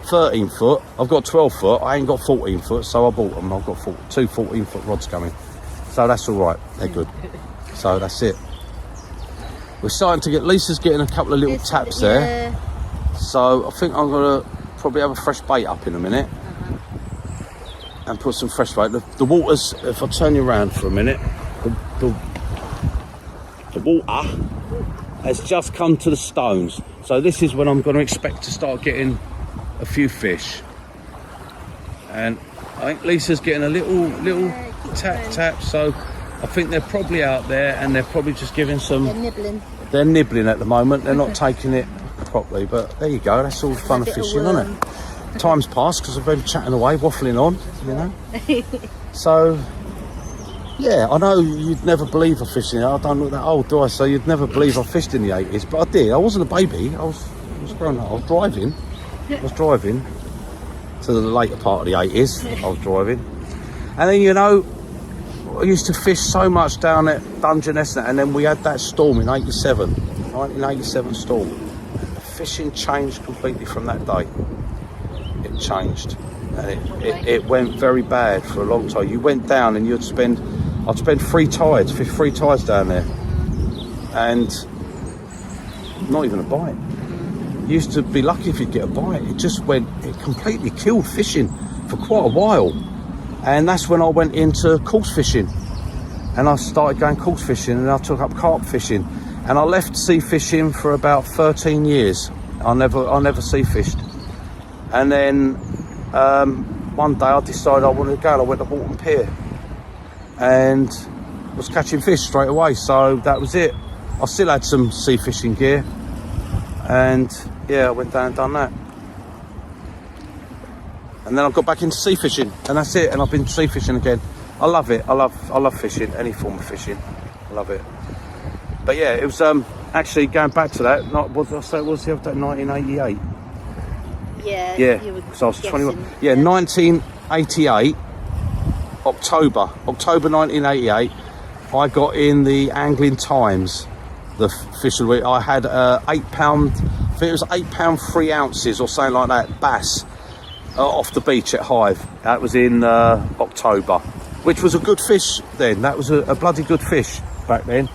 13 foot. I've got 12 foot. I ain't got 14 foot, so I bought them. I've got 2 14 foot rods coming. So that's all right. They're good. So that's it. We're starting to Lisa's getting a couple of little taps there. So I think I'm going to probably have a fresh bait up in a minute. And put some fresh bait. The water's, if I turn you around for a minute, the water has just come to the stones. So this is when I'm going to expect to start getting a few fish. And I think Lisa's getting a little tap. So I think they're probably out there, and they're probably just giving some... They're nibbling at the moment. They're not taking it properly, but there you go. That's all fun of fishing, isn't it? Time's passed because I've been chatting away, waffling on, you know. So... yeah, I know you'd never believe I fished in it. I don't look that old, do I? So you'd never believe I fished in the 80s, but I did. I wasn't a baby. I was grown up. I was driving to the later part of the 80s. I was driving, and then, you know, I used to fish so much down at Dungeness, and then we had that storm in 1987 storm. The fishing changed completely from that day. It changed, and it went very bad for a long time. You went down, and I'd spend 3 tides down there, and not even a bite. You used to be lucky if you'd get a bite. It completely killed fishing for quite a while. And that's when I went into course fishing, and I started going course fishing, and I took up carp fishing, and I left sea fishing for about 13 years. I never sea fished. And then one day I decided I wanted to go, and I went to Walton Pier and was catching fish straight away. So that was it. I still had some sea fishing gear, and yeah, I went down and done that. And then I got back into sea fishing, and that's it. And I've been sea fishing again. I love it. I love fishing, any form of fishing. I love it. But yeah, it was actually going back to that. What did I say? It was the other day, 1988. Yeah. So I was 21. Yeah, 1988. October 1988, I got in the Angling Times, the fish of the week. I had £8, I think it was £8 3 ounces or something like that, bass off the beach at Hive. That was in October, which was a good fish then. That was a bloody good fish back then.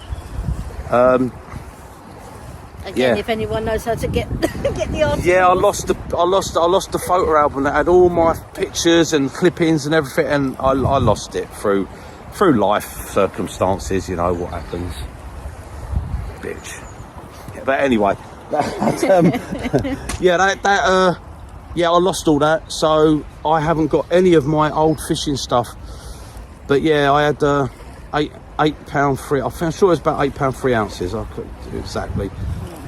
Again, if anyone knows how to get the article. Yeah, I lost the photo album that had all my pictures and clippings and everything, and I lost it through life circumstances. You know what happens, bitch. Yeah, but anyway, yeah, I lost all that, so I haven't got any of my old fishing stuff. But yeah, I had £8.3. I'm sure it was about £8.3 I couldn't do exactly.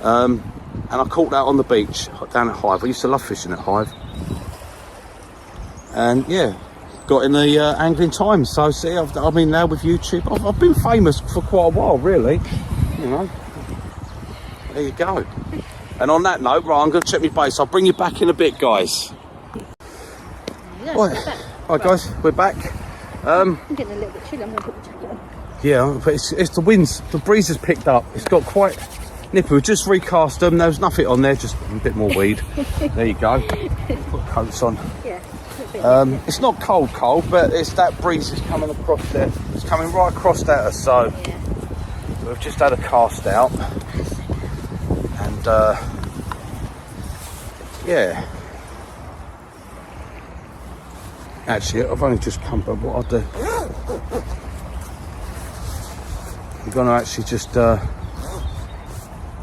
And I caught that on the beach down at Hive. I used to love fishing at Hive. And yeah, got in the angling times. So see, I mean, now with YouTube, I've been famous for quite a while, really. You know, there you go. And on that note, right, I'm going to check my base. I'll bring you back in a bit, guys. Yeah, right, guys, we're back. I'm getting a little bit chilly. I'm going to put the jacket on. Yeah, but it's the winds. The breeze has picked up. It's got quite nippy. We just recast them. There was nothing on there, just a bit more weed. There you go. Put coats on. Yeah. It's not cold, but it's that breeze is coming across there. It's coming right across at us. So yeah. we've just had a cast out, and yeah. Actually, I've only just come, but what I'll do, I'm going to actually just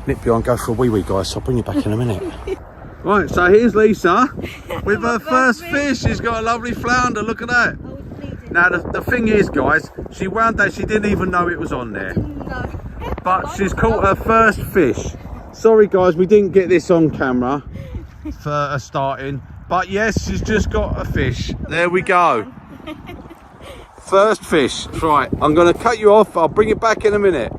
nip you and go for a wee, guys. So I'll bring you back in a minute. Right, so here's Lisa with her first fish. She's got a lovely flounder. Look at that. Now the thing is, guys, she wound that she didn't even know it was on there. No. But she's caught her first fish. Sorry, guys, we didn't get this on camera for a starting. But yes, she's just got a fish. There we go. First fish. Right, I'm going to cut you off. I'll bring it back in a minute.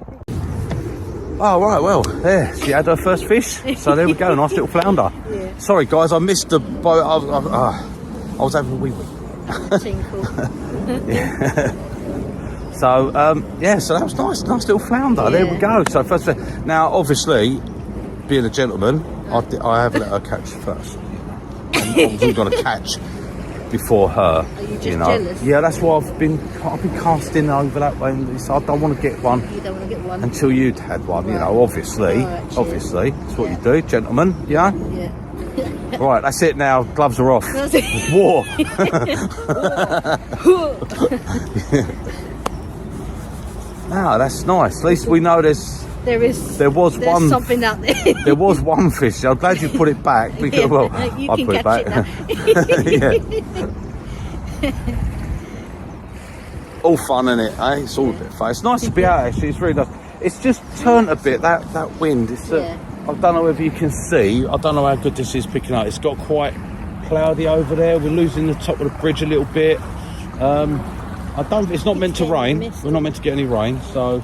Oh, right, well, there. She had her first fish. So there we go, nice little flounder. Yeah. Sorry, guys, I missed the boat. I was having a wee. Tinkle. Yeah. So, yeah, so that was nice little flounder. Yeah. There we go. So first fish. Now, obviously, being a gentleman, I have let her catch first. I wasn't going to catch before her. Are you just jealous? Yeah, that's why I've been casting over that way. So I don't want to get one. You don't want to get one until you'd had one. Right. You know, obviously, right, obviously, that's what you do, gentlemen. Yeah. Yeah. Right, that's it now. Gloves are off. War. Now that's nice. At least we know there was something out there. There was one fish. I'm glad you put it back because yeah, well, you I can put it catch back. It now. All fun in it, eh? It's all a bit fun. It's nice to be out actually. It's really nice. It's just turned a bit. That wind. It's I don't know whether you can see. I don't know how good this is picking up. It's got quite cloudy over there. We're losing the top of the bridge a little bit. It's not meant to rain. We're not meant to get any rain, so.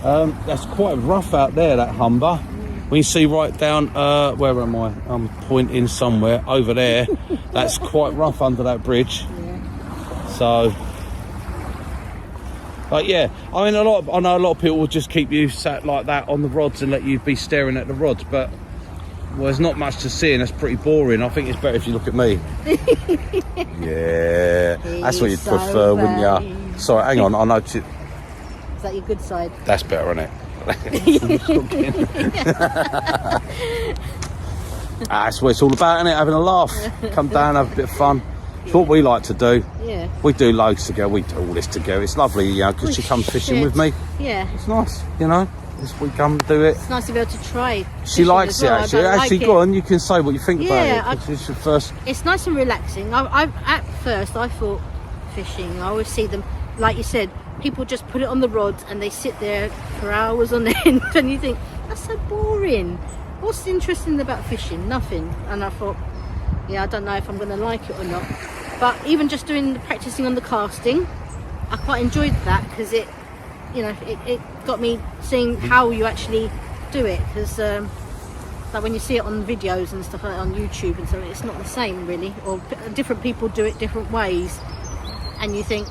That's quite rough out there, that Humber. When you see right down, where am I? I'm pointing somewhere over there. That's quite rough under that bridge. Yeah. So, but yeah, I mean, I know a lot of people will just keep you sat like that on the rods and let you be staring at the rods. But well, there's not much to see, and that's pretty boring. I think it's better if you look at me. Yeah, that's what you'd prefer, wouldn't you? Sorry, hang on. I noticed it. Is that your good side? That's better, isn't it? That's what it's all about, isn't it? Having a laugh. Come down, have a bit of fun. It's what we like to do. Yeah. We do loads together. We do all this together. It's lovely, you know, because she comes fishing with me. Yeah. It's nice, you know. We come do it. It's nice to be able to try. She likes it, actually. Actually, go on. You can say what you think about it. It's your first. It's nice and relaxing. At first, I thought fishing. I always see them, like you said. People just put it on the rods and they sit there for hours on end, and you think that's so boring. What's interesting about fishing? Nothing. And I thought, yeah, I don't know if I'm going to like it or not. But even just practicing on the casting, I quite enjoyed that because it got me seeing how you actually do it. Because like when you see it on videos and stuff like that on YouTube and stuff, it's not the same really. Or different people do it different ways, and you think,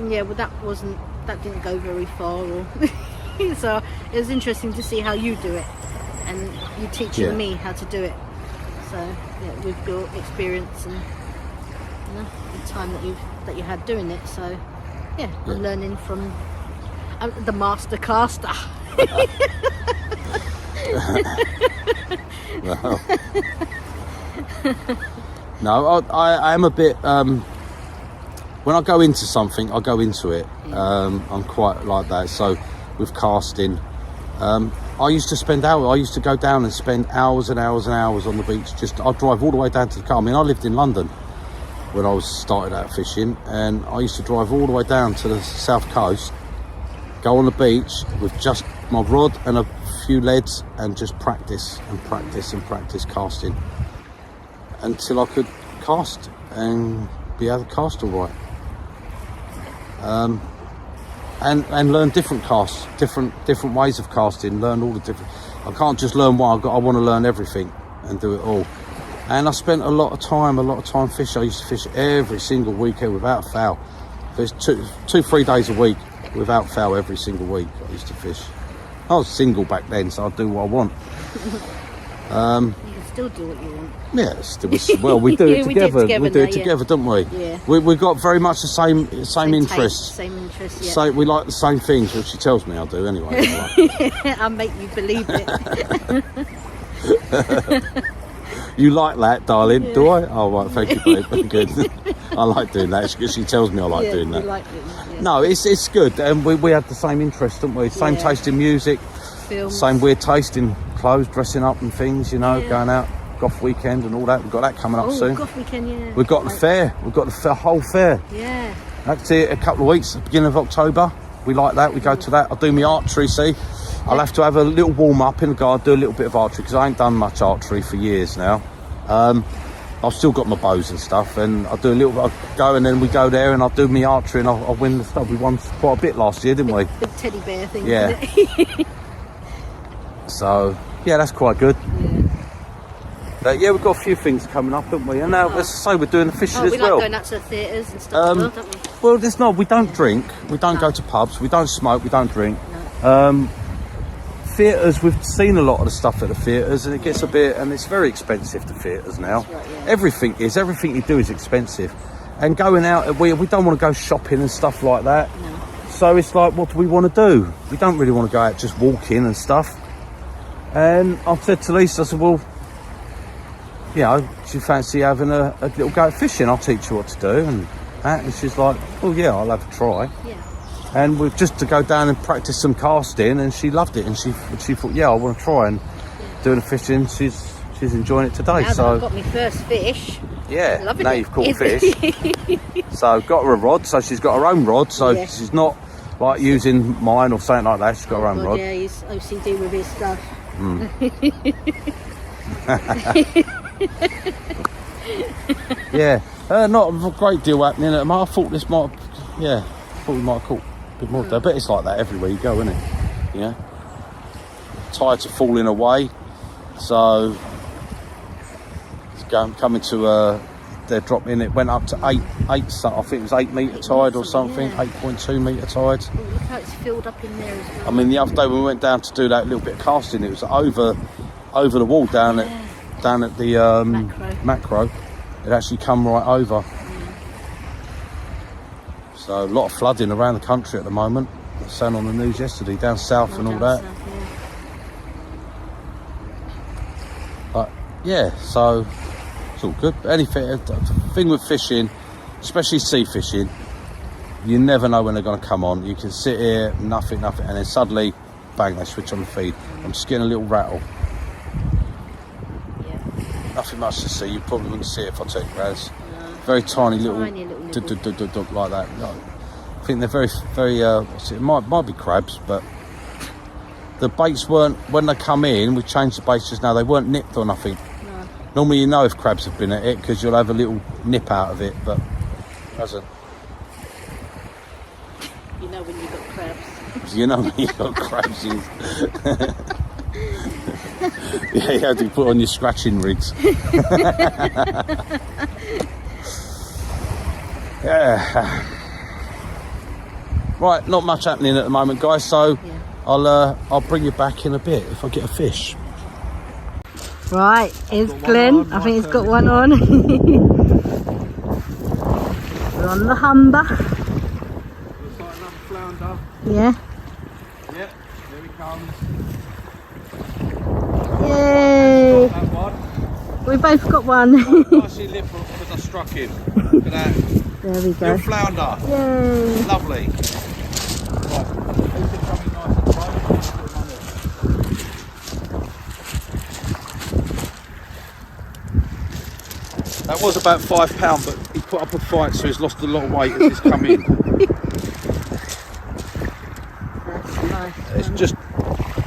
yeah, well that didn't go very far. Or so it was interesting to see how you do it, and you teaching me how to do it. So yeah, with your experience and the time that you had doing it. So yeah, I'm learning from the master caster. No, I am a bit. When I go into something, I go into it. I'm quite like that. So with casting, I used to spend hours. I used to go down and spend hours and hours and hours on the beach. I'd drive all the way down to the car. I mean, I lived in London when I was started out fishing, and I used to drive all the way down to the south coast, go on the beach with just my rod and a few leads, and just practice and practice and practice casting until I could cast and be able to cast all right. And learn different casts, different ways of casting. Learn all the different. I can't just learn one. I want to learn everything and do it all. And I spent a lot of time fishing. I used to fish every single weekend without fail. There's 3 days a week without fail every single week. I used to fish. I was single back then, so I'd do what I want. You can still do what you want. Yeah, well, we do it together. We do it together, don't we? Yeah. We've got very much the same interests. Same interests, yeah. So we like the same things, which she tells me I do anyway. I'll make you believe it. You like that, darling? Yeah. Do I? Oh, right, thank you, babe. Good. I like doing that. She tells me I like doing that. Like it, yeah. No, it's good. And we have the same interests, don't we? Same taste in music. Films. Same weird taste in clothes, dressing up and things, going out. Golf weekend and all that. We've got that coming up soon. Golf weekend, yeah. We've got the fair. We've got the whole fair. Yeah. That's it. A couple of weeks, beginning of October. We like that. We go to that. I'll do my archery. See, I'll have to have a little warm up in the garden. Do a little bit of archery because I ain't done much archery for years now. I've still got my bows and stuff, and I'll do a little. I'll go and then we go there, and I'll do my archery, and I'll win the stuff. We won quite a bit last year, didn't we? Big teddy bear thing. Yeah. Isn't it? So yeah, that's quite good. Yeah, we've got a few things coming up, haven't we? And now, as I say, we're doing the fishing as we well. like going out to the theatres and stuff as well, don't we? Well, there's not. We don't drink. We don't go to pubs. We don't smoke. We don't drink. No. Theatres, we've seen a lot of the stuff at the theatres, and it gets a bit, and it's very expensive, the theatres now. That's right, yeah. Everything you do is expensive. And going out, we don't want to go shopping and stuff like that. No. So it's like, what do we want to do? We don't really want to go out just walking and stuff. And I've said to Lisa, I said, well, do you fancy having a little go at fishing? I'll teach you what to do and that. And she's like, well, yeah, I'll have a try. Yeah. And we've just to go down and practice some casting, and she loved it. And she thought, yeah, I want to try and do the fishing. She's enjoying it today. Now so that I've got my first fish. Yeah, loving now it. you've caught fish. So got her a rod. So she's got her own rod. So she's not like using mine or something like that. She's got her own rod. Yeah, he's OCD with his stuff. Yeah, not a great deal happening at the moment. I thought we might have caught a bit more there, but it's like that everywhere you go, isn't it? Yeah. Tides are falling away, so it's coming to they're dropping. It went up to 8. So I think it was 8 metre tide or something, 8.2 metre tide. Oh, look how it's filled up in there as well. I mean, the other day when we went down to do that little bit of casting, it was over the wall down at the macro. It actually come right over. So a lot of flooding around the country at the moment. I was saying on the news yesterday, down south and all that. South, But yeah, so it's all good. But anything, the thing with fishing, especially sea fishing, you never know when they're going to come on. You can sit here, nothing, and then suddenly, bang, they switch on the feed. I'm just getting a little rattle. Nothing much to see. You probably wouldn't see it if I took it, Raz. No. Very tiny little like that. No. I think they're very, very. It might be crabs, but the baits weren't when they come in. We changed the baits just now. They weren't nipped or nothing. No. Normally, you know if crabs have been at it because you'll have a little nip out of it, but it hasn't. You know when you've got crabs. You know when you've got crabs. Yeah, you have to put on your scratching rigs. Yeah. Right, not much happening at the moment, guys. So I'll bring you back in a bit if I get a fish. Right, here's Glenn. I think he's got one on. We're on the Humber. Looks like another flounder. Yeah. Yep, here he comes. Yay! We both got one. Nicely lit because I struck him. Look at that. There we go. Little flounder. Yay! Lovely. Right. That was about £5, but he put up a fight, so he's lost a lot of weight as he's come in. That's nice. It's just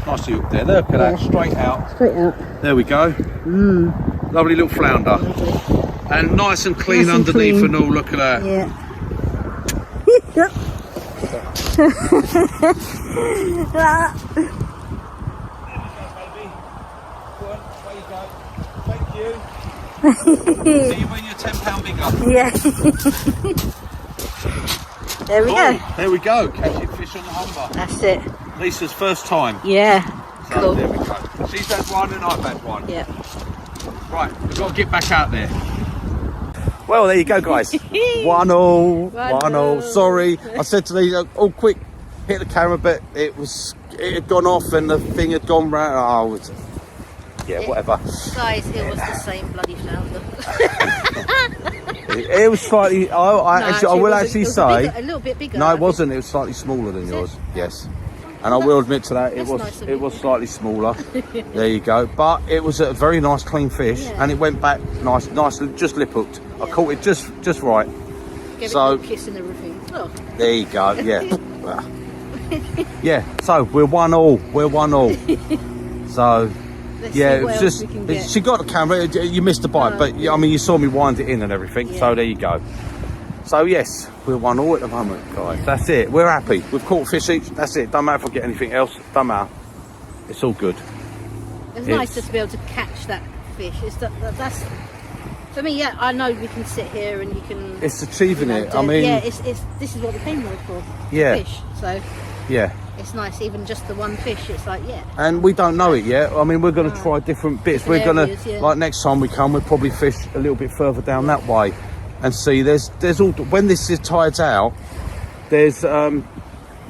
nicely hooked there. Look at that, straight out. Straight out. There we go. Lovely little flounder. Lovely. And nice and clean Nice and underneath clean. and all, look at that. Yeah. Thank you. See you when you're £10 bigger. Yeah. There we go. There we go, catching fish on the Humber. That's it. Lisa's first time. Yeah. So Cool. there we go. She's had one and I've had one. Yeah. Right, we've got to get back out there. Well, there you go, guys. 1-0. 1-0. Sorry, I said to Lisa, oh, quick, hit the camera, but it had gone off and the thing had gone round. Oh, yeah, whatever. Guys, it was the same bloody flounder. It was slightly. I will actually say. A little bit bigger. No, it wasn't. It was slightly smaller than yours. Yes. And I will admit to that, That's nice of it you. was slightly smaller. There you go. But it was a very nice, clean fish, Yeah. and it went back nice, just lip hooked. I caught it just right. Give So- it a kiss in the ravine. Oh. There you go. Yeah. Yeah. So we're 1-1. We're 1-1. So Let's yeah, see it what was else just. we can get. She got the camera. You missed the bite, but I mean, you saw me wind it in and everything. Yeah. So there you go. So yes, we're 1-1 at the moment, guys. That's it. We're happy. We've caught fish each. That's it. Don't matter if I get anything else. Don't matter. It's all good. It's nice just to be able to catch that fish. That's for me. Yeah, I know we can sit here and you can. It's achieving it. I do- mean, yeah, it's this is what we came here for. Yeah. Fish. So yeah. it's nice. Even just the one fish, it's like And we don't know it yet. I mean, we're going to try different bits. Different We're going areas, to, yeah. like next time we come, we'll probably fish a little bit further down that way, and see. There's all when this is tides out. There's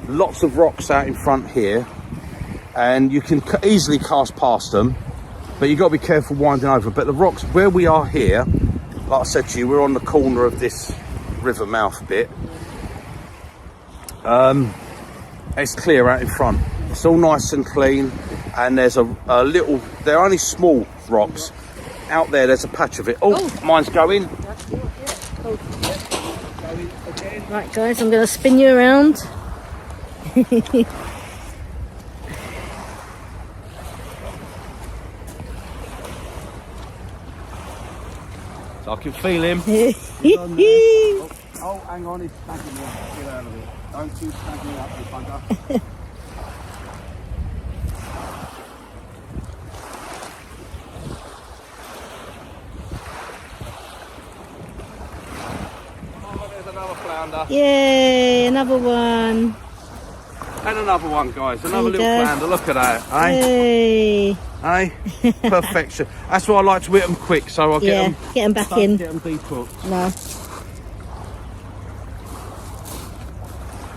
lots of rocks out in front here, and you can easily cast past them, but you've got to be careful winding over. But the rocks where we are here, like I said to you, we're on the corner of this river mouth bit. It's clear out in front. It's all nice and clean, and there's a little. They're only small rocks. Out there, there's a patch of it. Oh, mine's going. that's yours. Yeah. Cool. Right, guys, I'm going to spin you around. So I can feel him. Yeah. Oh, hang on, he's snagging me up. Get out of it. Don't you snag me up, you bugger. Oh, there's another flounder. Yay, another one. And another one, guys. Another There you little go. flounder. Look at that, eh? Yay. Eh? Perfection. That's why I like to whip them quick, so I Yeah, get them back in. Get them deep hooked. No.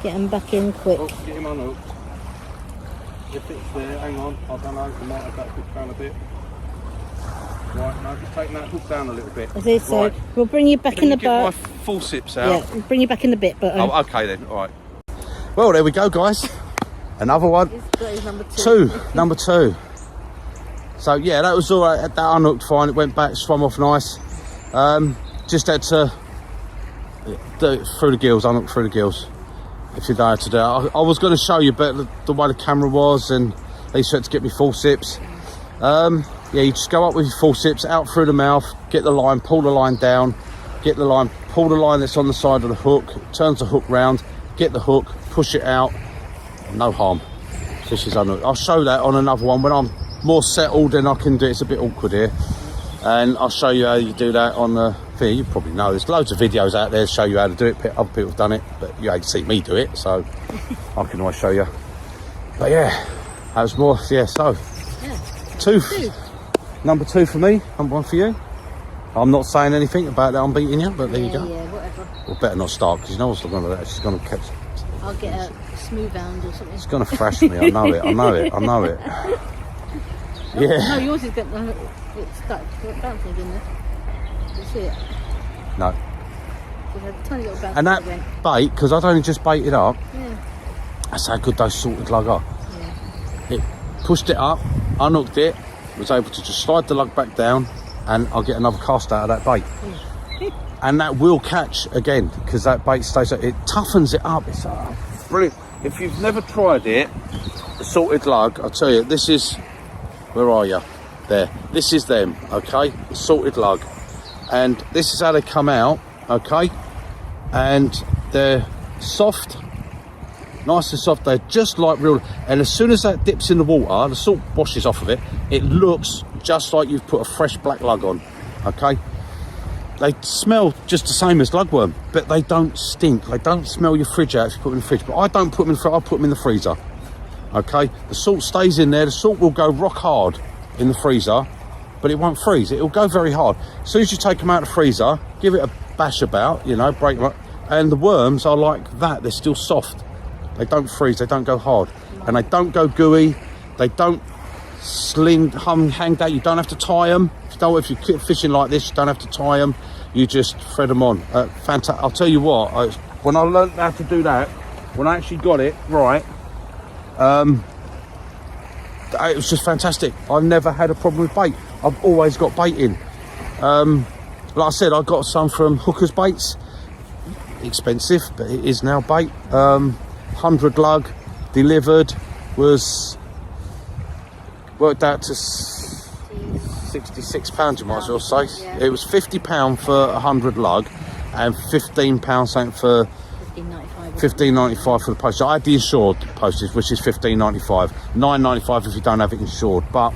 Get them back in quick. Oh, get him unhooked. If it's there, hang on. I don't know. We might have that hook down a bit. Right, no, just taking that hook down a little bit. I think so. Right. We'll bring you back Can in you the get my boat. forceps out? Yeah, we'll bring you back in the bit, but Oh, okay then. All right. Well, there we go, guys. Another one. he's got his number two. Number two. So yeah, that was all right. That unhooked fine. It went back, swam off nice. Just had to do it through the gills, unhook through the gills. If you know how to do it. I was going to show you, but the way the camera was, and they said to get me forceps. Yeah, you just go up with your forceps, out through the mouth, get the line, pull the line down, get the line, pull the line that's on the side of the hook, turns the hook round, get the hook, push it out. No harm. Fish is unhooked. I'll show that on another one when I'm more settled, then I can do it. It's a bit awkward here, and I'll show you how you do that on the thing. You probably know there's loads of videos out there to show you how to do it. Other people have done it, but you ain't see me do it, so I can always show you. But yeah, that was more. Yeah, so two. Number two for me, number one for you. I'm not saying anything about that I'm beating you, but there you go. Yeah, whatever. Well, better not start, because you know what's going to do. She's going to catch. I'll get a smooth hound or something. It's going to thrash me. I know it. I know it. I know it. Yeah. No, yours is getting it's bouncing, didn't it? Did you see it? No. It had a tiny little bounce And that again. bait, because I'd only just baited up, Yeah. that's how good those salted lug are. Yeah. It pushed it up, unhooked it, was able to just slide the lug back down, and I'll get another cast out of that bait. And that will catch again, because that bait stays, it toughens it up. It's brilliant. If you've never tried it, the salted lug, I'll tell you, this is, where are you? There. This is them, okay? The salted lug. And this is how they come out, okay? And they're soft, nice and soft. They're just like real. And as soon as that dips in the water, the salt washes off of it, it looks just like you've put a fresh black lug on, okay? They smell just the same as lugworm, but they don't stink. They don't smell your fridge out if you put them in the fridge. But I don't put them in the fridge, I put them in the freezer. Okay, the salt stays in there. The salt will go rock hard in the freezer, but it won't freeze. It'll go very hard. As soon as you take them out of the freezer, give it a bash about, you know, break them up. And the worms are like that. They're still soft. They don't freeze. They don't go hard. And they don't go gooey. They don't hang down. You don't have to tie them. If you're fishing like this, you don't have to tie them. You just thread them on. Fantastic. I'll tell you what, when I learned how to do that, when I actually got it right, it was just fantastic. I've never had a problem with bait. I've always got bait in. Like I said, I got some from Hooker's Baits. Expensive, but it is now bait. 100 lug delivered was worked out to £66, you might as well say. Yeah. It was £50 for 100 lug and £15 something for £15.95 for the postage. I had the insured postage, which is £15.95, £9.95 if you don't have it insured. But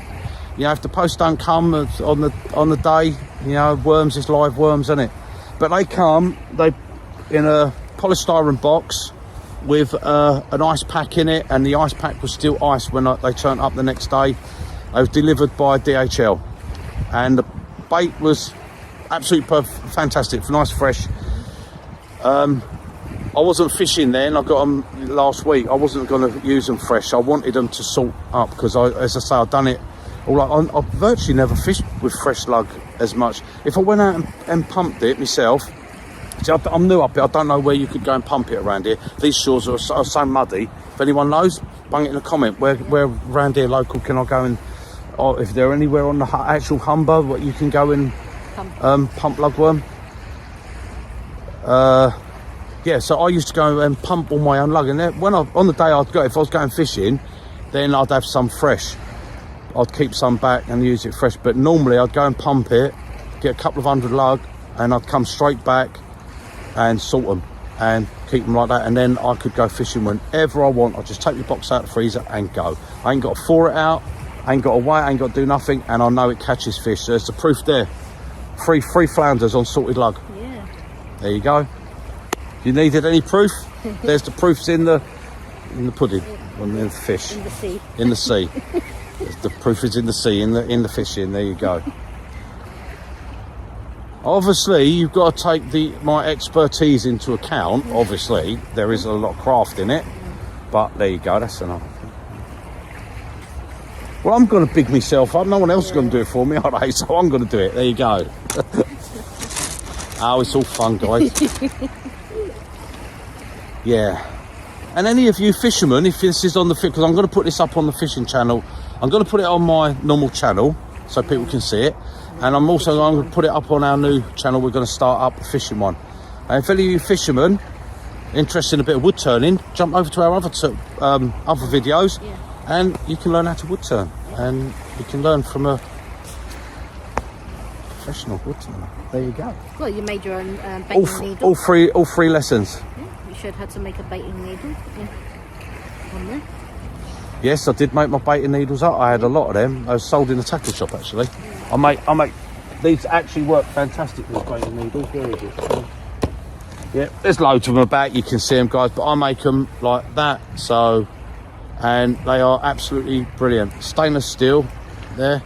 you know, if the post don't come on the day, you know, worms is live worms, isn't it? But they come, they in a polystyrene box with an ice pack in it, and the ice pack was still ice when they turned up the next day. They was delivered by DHL, and the bait was absolutely fantastic, nice, fresh. I wasn't fishing then. I got them last week. I wasn't going to use them fresh. I wanted them to salt up because, as I say, I've done it. I virtually never fished with fresh lug as much. If I went out and pumped it myself, see, I'm new up here. I don't know where you could go and pump it around here. These shores are so muddy. If anyone knows, bung it in a comment. Where around here local can I go and, or if they're anywhere on the actual Humber, what you can go and pump lugworm. Yeah, so I used to go and pump all my own lug, and then on the day I'd go, if I was going fishing, then I'd have some fresh. I'd keep some back and use it fresh, but normally I'd go and pump it, get a couple of 100 lug, and I'd come straight back and salt them and keep them like that, and then I could go fishing whenever I want. I'd just take the box out of the freezer and go. I ain't got to thaw it out, I ain't got to wait, I ain't got to do nothing, and I know it catches fish. So there's the proof there. Free flounders on salted lug. Yeah. There you go. You needed any proof? There's the proofs in the pudding, in the fish, In the sea. in the sea. The proof is in the sea, in the fishing. There you go. Obviously, you've got to take my expertise into account. Obviously, there is a lot of craft in it, but there you go. That's enough. Well, I'm going to big myself up. No one else is going to do it for me, are they? So I'm going to do it. There you go. Oh, it's all fun, guys. Yeah. And any of you fishermen, if this is on the because I'm going to put this up on the fishing channel. I'm going to put it on my normal channel so people can see it. And I'm also going to put it up on our new channel. We're going to start up the fishing one. And if any of you fishermen interested in a bit of wood turning, jump over to our other videos, and you can learn how to wood turn. And you can learn from a professional wood turner. There you go. Well, you made your own baiting needle. All three lessons. You showed how to make a baiting needle. Yeah. On there. Yes, I did make my baiting needles up. I had a lot of them. I was sold in the tackle shop actually. I make these actually work fantastic with baiting needles. Where is it? Yeah, there's loads of them about. You can see them, guys, but I make them like that. So, and they are absolutely brilliant. Stainless steel. They're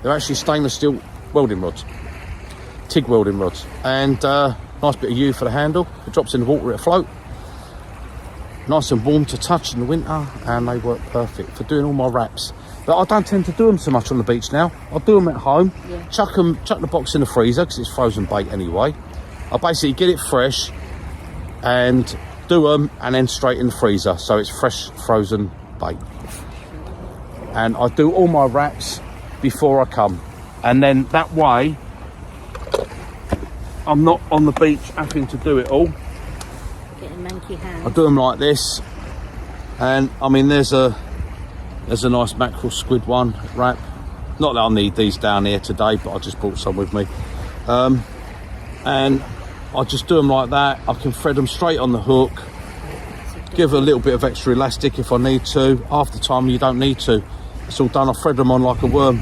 actually stainless steel welding rods, TIG welding rods, and nice bit of U for the handle. It drops in the water, it'll float. Nice and warm to touch in the winter, and they work perfect for doing all my wraps. But I don't tend to do them so much on the beach now. I'll do them at home, chuck the box in the freezer because it's frozen bait anyway. I basically get it fresh and do them, and then straight in the freezer, so it's fresh frozen bait. And I do all my wraps before I come. and then that way I'm not on the beach having to do it all. Getting manky hands. I do them like this, and I mean there's a nice mackerel squid one wrap. Not that I need these down here today, but I just brought some with me. And I just do them like that. I can thread them straight on the hook. Give a little bit of extra elastic if I need to. Half the time you don't need to. It's all done. I thread them on like a worm.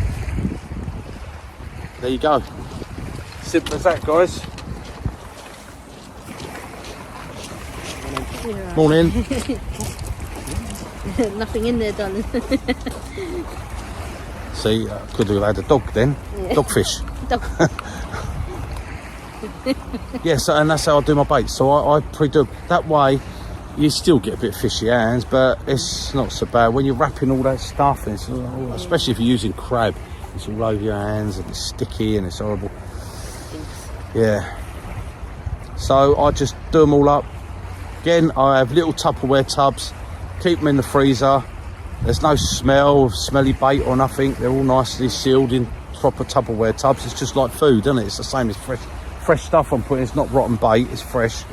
There you go. Simple as that, guys. Morning. Nothing in there, darling. See, could have had a dog then. Yeah. Dogfish. Dog. Yes, and that's how I do my baits. So I pre-do that way. You still get a bit fishy hands, but it's not so bad when you're wrapping all that stuff. And it's especially if you're using crab, it's all over your hands and it's sticky and it's horrible. Yeah. So I just do them all up. Again, I have little Tupperware tubs. Keep them in the freezer. There's no smell of smelly bait or nothing. They're all nicely sealed in proper Tupperware tubs. It's just like food, isn't it? It's the same as fresh stuff I'm putting. It's not rotten bait, it's fresh.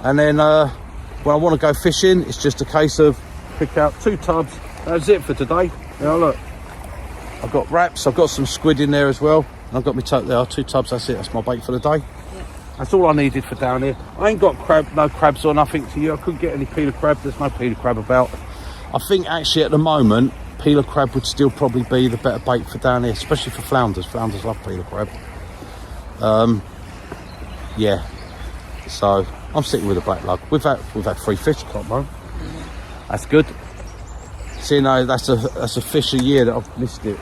And then when I want to go fishing, it's just a case of pick out 2 tubs. That's it for today. Now look, I've got wraps, I've got some squid in there as well. And I've got there are 2 tubs, that's it, that's my bait for the day. That's all I needed for down here. I ain't got no crabs or nothing to you. I couldn't get any peeler crab. There's no peeler crab about. I think actually at the moment, peeler crab would still probably be the better bait for down here, especially for flounders. Flounders love peeler crab. Yeah. So I'm sticking with the black lug. We've had 3 fish, Cotton. That's good. See, no, that's a fish a year that I've missed it.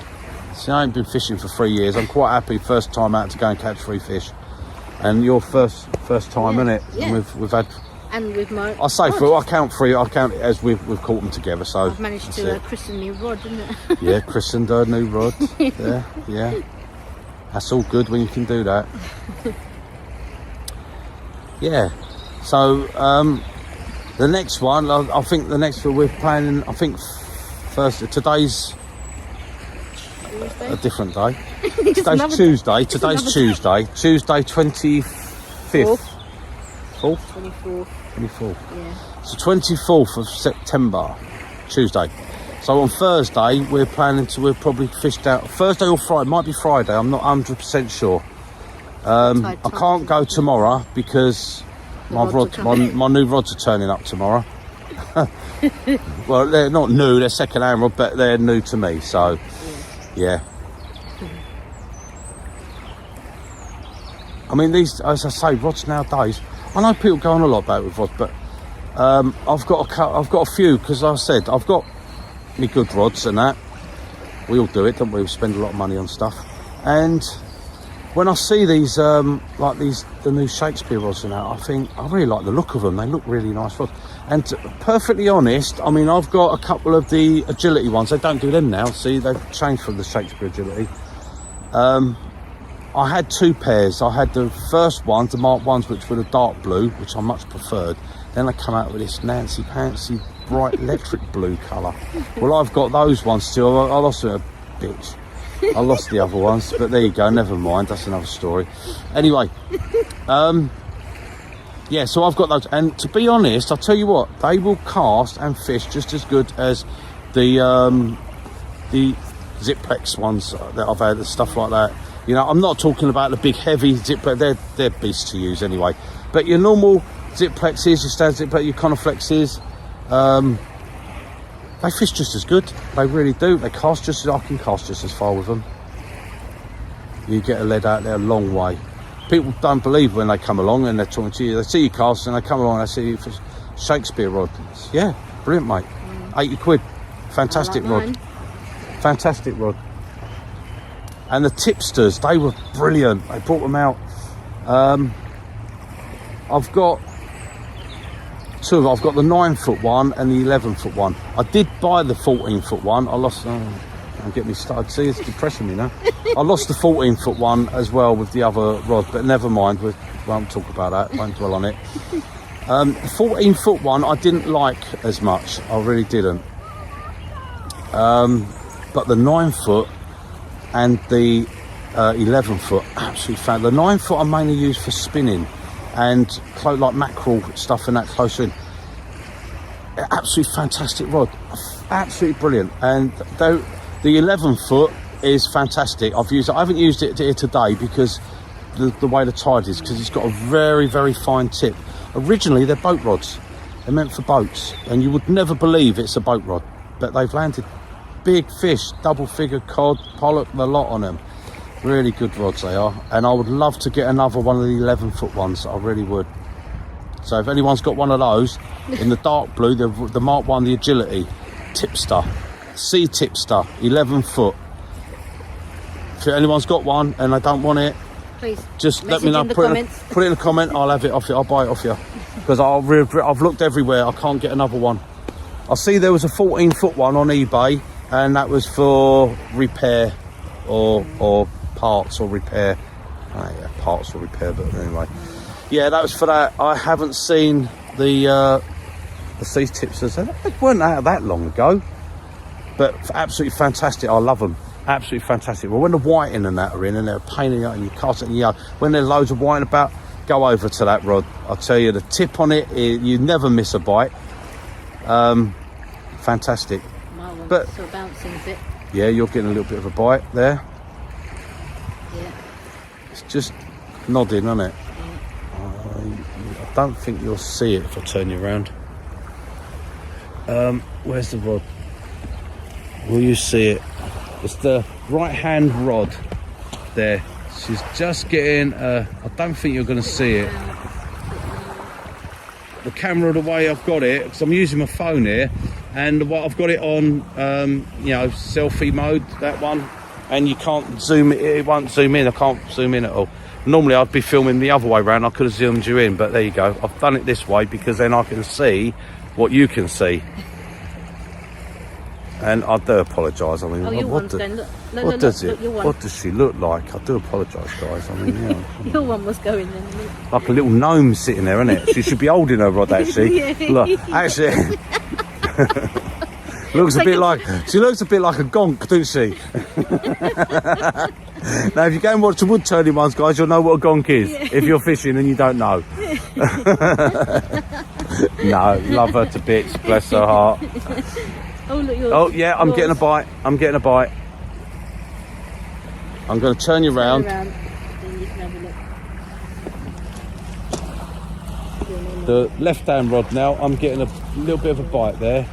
See, I ain't been fishing for 3 years. I'm quite happy first time out to go and catch 3 fish. And your first time, innit? Yeah. And we've had. And with my. I say for I count 3. I count it as we've caught them together. So I've managed to christen new rod, didn't it? Yeah, christened a new rod. Yeah. That's all good when you can do that. Yeah. So the next one, I think the next one we're planning. I think today's Tuesday? a different day. Today's Tuesday. Today's Tuesday. Tuesday 25th. 4th? 24th. Yeah. So 24th of September, Tuesday. So on Thursday we're planning to. We're probably fished out Thursday or Friday. Might be Friday. I'm not 100% sure. I can't go tomorrow because my new rods are turning up tomorrow. Well, they're not new. They're second-hand rod, but they're new to me. So yeah. I mean, these, as I say, rods nowadays. I know people go on a lot about it with rods, but I've got a few because I said I've got me good rods and that. We all do it, don't we? We spend a lot of money on stuff. And when I see these, the new Shakespeare rods and that, I think I really like the look of them. They look really nice rods. And perfectly honest, I mean, I've got a couple of the agility ones. They don't do them now. See, they've changed from the Shakespeare agility. I had 2 pairs. I had the first ones, the Mark 1s, which were the dark blue, which I much preferred. Then they come out with this Nancy Pantsy bright electric blue colour. Well, I've got those ones still. I lost a bitch. I lost the other ones, but there you go. Never mind. That's another story. Anyway, yeah. So I've got those, and to be honest, I'll tell you what, they will cast and fish just as good as the Ziplex ones that I've had, and stuff like that. You know, I'm not talking about the big heavy Ziplex, they're beasts to use anyway. But your normal Ziplexes, your standard Ziplex, your Coniflexes, they fish just as good. They really do. They cast just as, I can cast just as far with them. You get a lead out there a long way. People don't believe when they come along and they're talking to you. They see you cast and they come along and they see you for Shakespeare rod. Yeah, brilliant, mate. 80 quid. Fantastic rod. Fantastic rod. And the tipsters, they were brilliant. They brought them out. I've got 2. I've got the 9-foot one and the 11-foot one. I did buy the 14-foot one. I lost. Don't get me started. See, it's depressing me now. I lost the 14-foot one as well with the other rod, but never mind. We won't talk about that. Won't dwell on it. The 14-foot one I didn't like as much. I really didn't. But the 9-foot and the 11 foot, absolutely fat. The 9 foot I mainly use for spinning and like mackerel stuff and that close in. Absolutely fantastic rod, absolutely brilliant. And though the 11 foot is fantastic, I haven't used it here today because the way the tide is, because it's got a very, very fine tip. Originally they're boat rods, they're meant for boats, and you would never believe it's a boat rod, but they've landed big fish, double figure cod, pollock, the lot on them. Really good rods they are, and I would love to get another one of the 11 foot ones. I really would. So if anyone's got one of those in the dark blue, the Mark 1, the Agility tipster, sea tipster, 11 foot. If anyone's got one and they don't want it, please just let me know. Put it in a comment. I'll have it off you. I'll buy it off you, because I've looked everywhere. I can't get another one. I see there was a 14 foot one on eBay, and that was for repair or parts or repair. Yeah, parts or repair, but anyway, yeah, that was for that. I haven't seen the sea tipsters. They weren't out that long ago, but absolutely fantastic. I love them. Absolutely fantastic. Well, when the whiting and that are in and they're painting it and you cast it, and when there's loads of whiting about, go over to that rod. I'll tell you, the tip on it, you never miss a bite. Fantastic. But still bouncing a bit. Yeah, you're getting a little bit of a bite there. Yeah. It's just nodding, isn't it? Yeah. I don't think you'll see it if I turn you around. Where's the rod? Will you see it? It's the right hand rod there. She's just getting I don't think you're going to see it. The camera, the way I've got it, because I'm using my phone here, and what I've got it on selfie mode, that one, and you can't zoom it won't zoom in. I can't zoom in at all. Normally I'd be filming the other way around, I could have zoomed you in, but there you go. I've done it this way because then I can see what you can see. And I do apologise. I mean, what does she look like? I do apologise, guys. I mean, yeah. Your one was going then. Like a little gnome sitting there, isn't it? She should be holding her rod, actually. Yeah. Look, actually, looks a bit like she looks a bit like a gonk, doesn't she? Now, if you go and watch the wood turning ones, guys, you'll know what a gonk is. Yeah. If you're fishing and you don't know. No, love her to bits. Bless her heart. Oh, look, yours. Oh, yeah, I'm getting a bite. I'm getting a bite. I'm going to turn you round. Then you can have a look. The left-hand rod now, I'm getting a little bit of a bite there.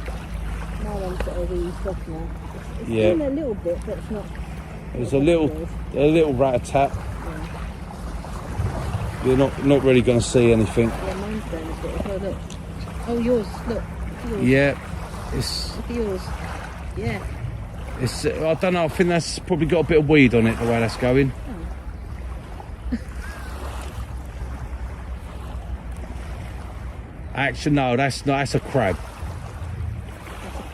My one's got a wee stop now. It's Yeah. in a little bit, but it's not. There's a little rat-a-tat. Yeah. You're not really going to see anything. Yeah, mine's going a bit. Oh, look. Oh, yours. Look. Yours. Yeah. Look at yours. Yeah. It's. I don't know. I think that's probably got a bit of weed on it the way that's going. Oh. Actually, no. That's a crab. That's a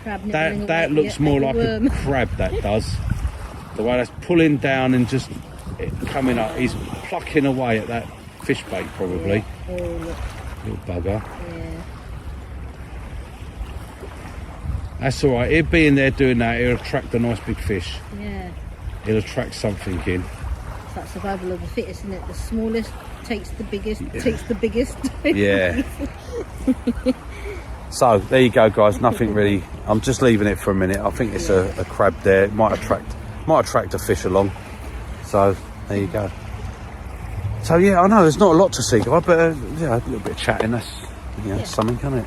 crab. That looks more like a crab. That does. The way that's pulling down and just coming up. He's plucking away at that fish bait probably. Yeah. Oh, look. Little bugger. Yeah. That's all right. It being there doing that, it'll attract a nice big fish. Yeah. It'll attract something in. It's like survival of the fittest, isn't it? The smallest takes the biggest, takes the biggest. Yeah. So there you go, guys. Nothing really. I'm just leaving it for a minute. I think it's a crab there. It might attract a fish along. So there you go. So yeah, I know there's not a lot to see, guys, but a little bit of chatting. That's something, isn't it?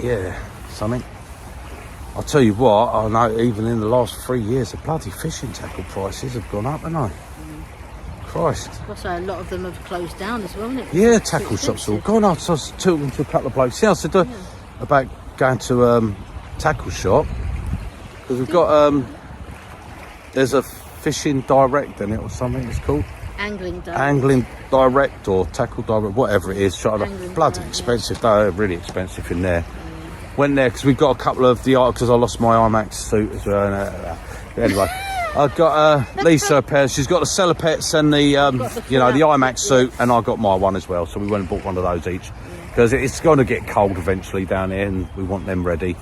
Yeah, something. I'll tell you what, I know even in the last 3 years, the bloody fishing tackle prices have gone up, haven't they? Christ. Also, a lot of them have closed down as well, haven't it? Yeah, tackle shops have all gone up. So I was talking to a couple of blokes. Yeah, I said about going to tackle shop, because we've got, there's a fishing direct in it or something it's called. Angling direct or tackle direct, whatever it is. Bloody expensive. They're really expensive in there. Went there because we got a couple of the because I lost my IMAX suit as well. Anyway, I got Liza a pair. She's got the Cellar Pets and the the IMAX suit, and I got my one as well. So we went and bought one of those each because it's going to get cold eventually down here, and we want them ready.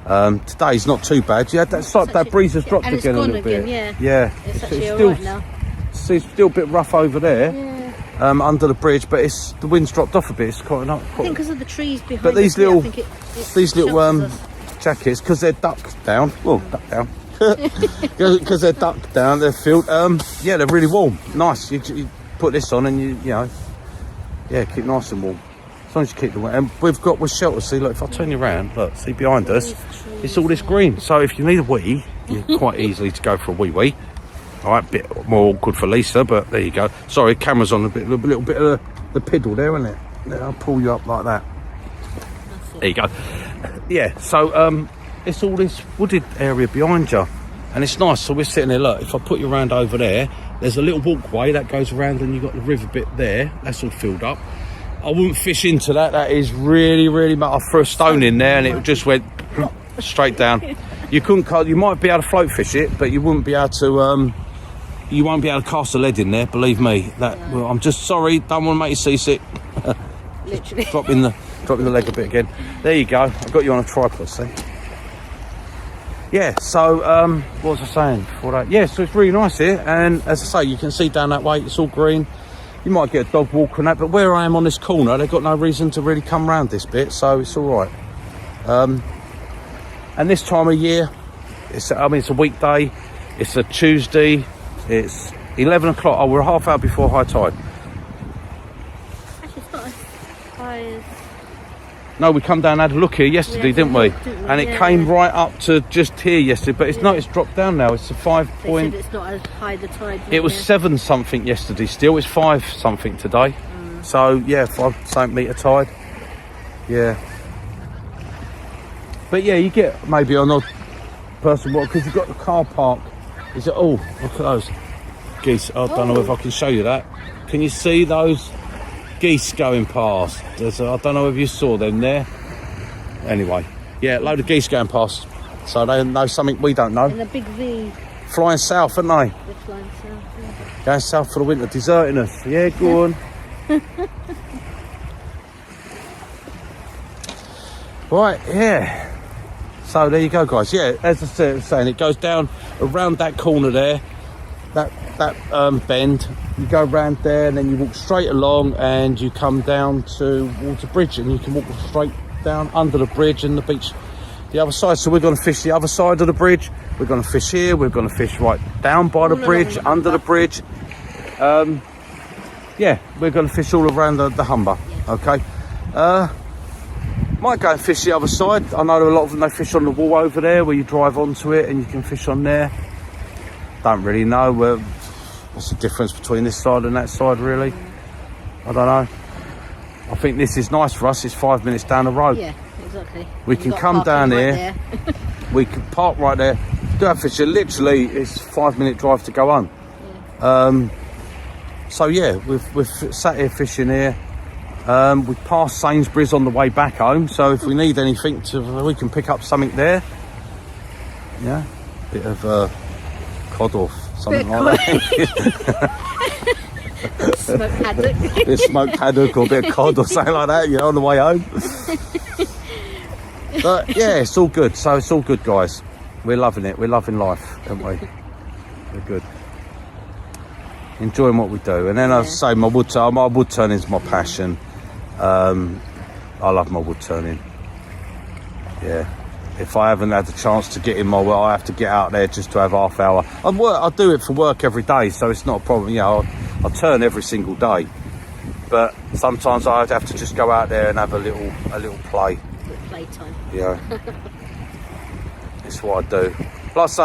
Today's not too bad. Yeah, that's like that breeze has dropped and it's again a gone little bit. again, Yeah. It's actually still, alright now. it's still a bit rough over there. Under the bridge, but the wind's dropped off a bit. It's quite I think because of the trees behind But these us here, I little, think it these little shelters us. jackets, because they're ducked down. Well, ducked down. Because they're ducked down, they're filled. Yeah, they're really warm. Nice. You put this on and you know, yeah, keep nice and warm. As long as you keep the wind. And we're shelter. See, look, if I turn you around, look, see behind us, it's all this green. So if you need a wee, you're quite easily to go for a wee. All right, bit more awkward for Lisa, but there you go. Sorry, camera's on a little bit of the piddle there, isn't it? I'll pull you up like that. There you go. Yeah, so it's all this wooded area behind you, and it's nice. So we're sitting there. Look, if I put you around over there, there's a little walkway that goes around, and you've got the river bit there. That's all filled up. I wouldn't fish into that. That is really, really much. I threw a stone in there, and it just went straight down. You couldn't. You might be able to float fish it, but you wouldn't be able to. You won't be able to cast a lead in there, believe me. Well, I'm just sorry, don't want to make you seasick. Literally. dropping the leg a bit again. There you go. I've got you on a tripod, see. Yeah, so what was I saying before that? Yeah, so it's really nice here, and as I say, you can see down that way, it's all green. You might get a dog walk on that, but where I am on this corner, they've got no reason to really come round this bit, so it's all right. And this time of year, it's a weekday, it's a Tuesday. It's 11 o'clock. Oh, we're a half hour before high tide. Actually, it's not as high as... No, we come down and had a look here yesterday, didn't we? And it came right up to just here yesterday, but it's not. It's dropped down now. It's a 5 point. It's not as high the tide. It was 7 something yesterday. Still, it's 5 something today. So yeah, 5 something metre tide. Yeah. But yeah, you get maybe an odd person because you've got the car park. Is it? Oh, look at those geese. I don't know if I can show you that. Can you see those geese going past? I don't know if you saw them there. Anyway, yeah, a load of geese going past. So they know something we don't know. And a big V. Flying south, aren't they? They're flying south, yeah. Going south for the winter, deserting us. Yeah, go on. Right, yeah. So there you go, guys. Yeah, as I was saying, it goes down around that corner there, that bend. You go around there, and then you walk straight along, and you come down towards the bridge, and you can walk straight down under the bridge and the beach, the other side. So we're going to fish the other side of the bridge. We're going to fish here. We're going to fish right down by the bridge, under the bridge. Yeah, we're going to fish all around the Humber. Okay. Might go and fish the other side. I know a lot of them, they fish on the wall over there where you drive onto it and you can fish on there. Don't really know what's the difference between this side and that side, really. I don't know. I think this is nice for us. It's 5 minutes down the road. Yeah, exactly. We can come down here. We can park right there. Do have fish. Literally, it's 5 minute drive to go on. Yeah. So yeah, we've sat here fishing here. We passed Sainsbury's on the way back home, so if we need anything, we can pick up something there. Yeah, bit of cod or something like that. Smoked haddock. Bit of smoked haddock or a bit of cod or something like that, you know, on the way home. But yeah, it's all good. So it's all good, guys. We're loving it. We're loving life, aren't we? We're good. Enjoying what we do. And then I say my wood turning is my passion. I love my wood turning. Yeah. If I haven't had the chance to get in my work, I have to get out there just to have half hour. I do it for work every day, so it's not a problem. You know, I turn every single day. But sometimes I have to just go out there and have a little play. Playtime. Yeah. It's what I do. Like I say,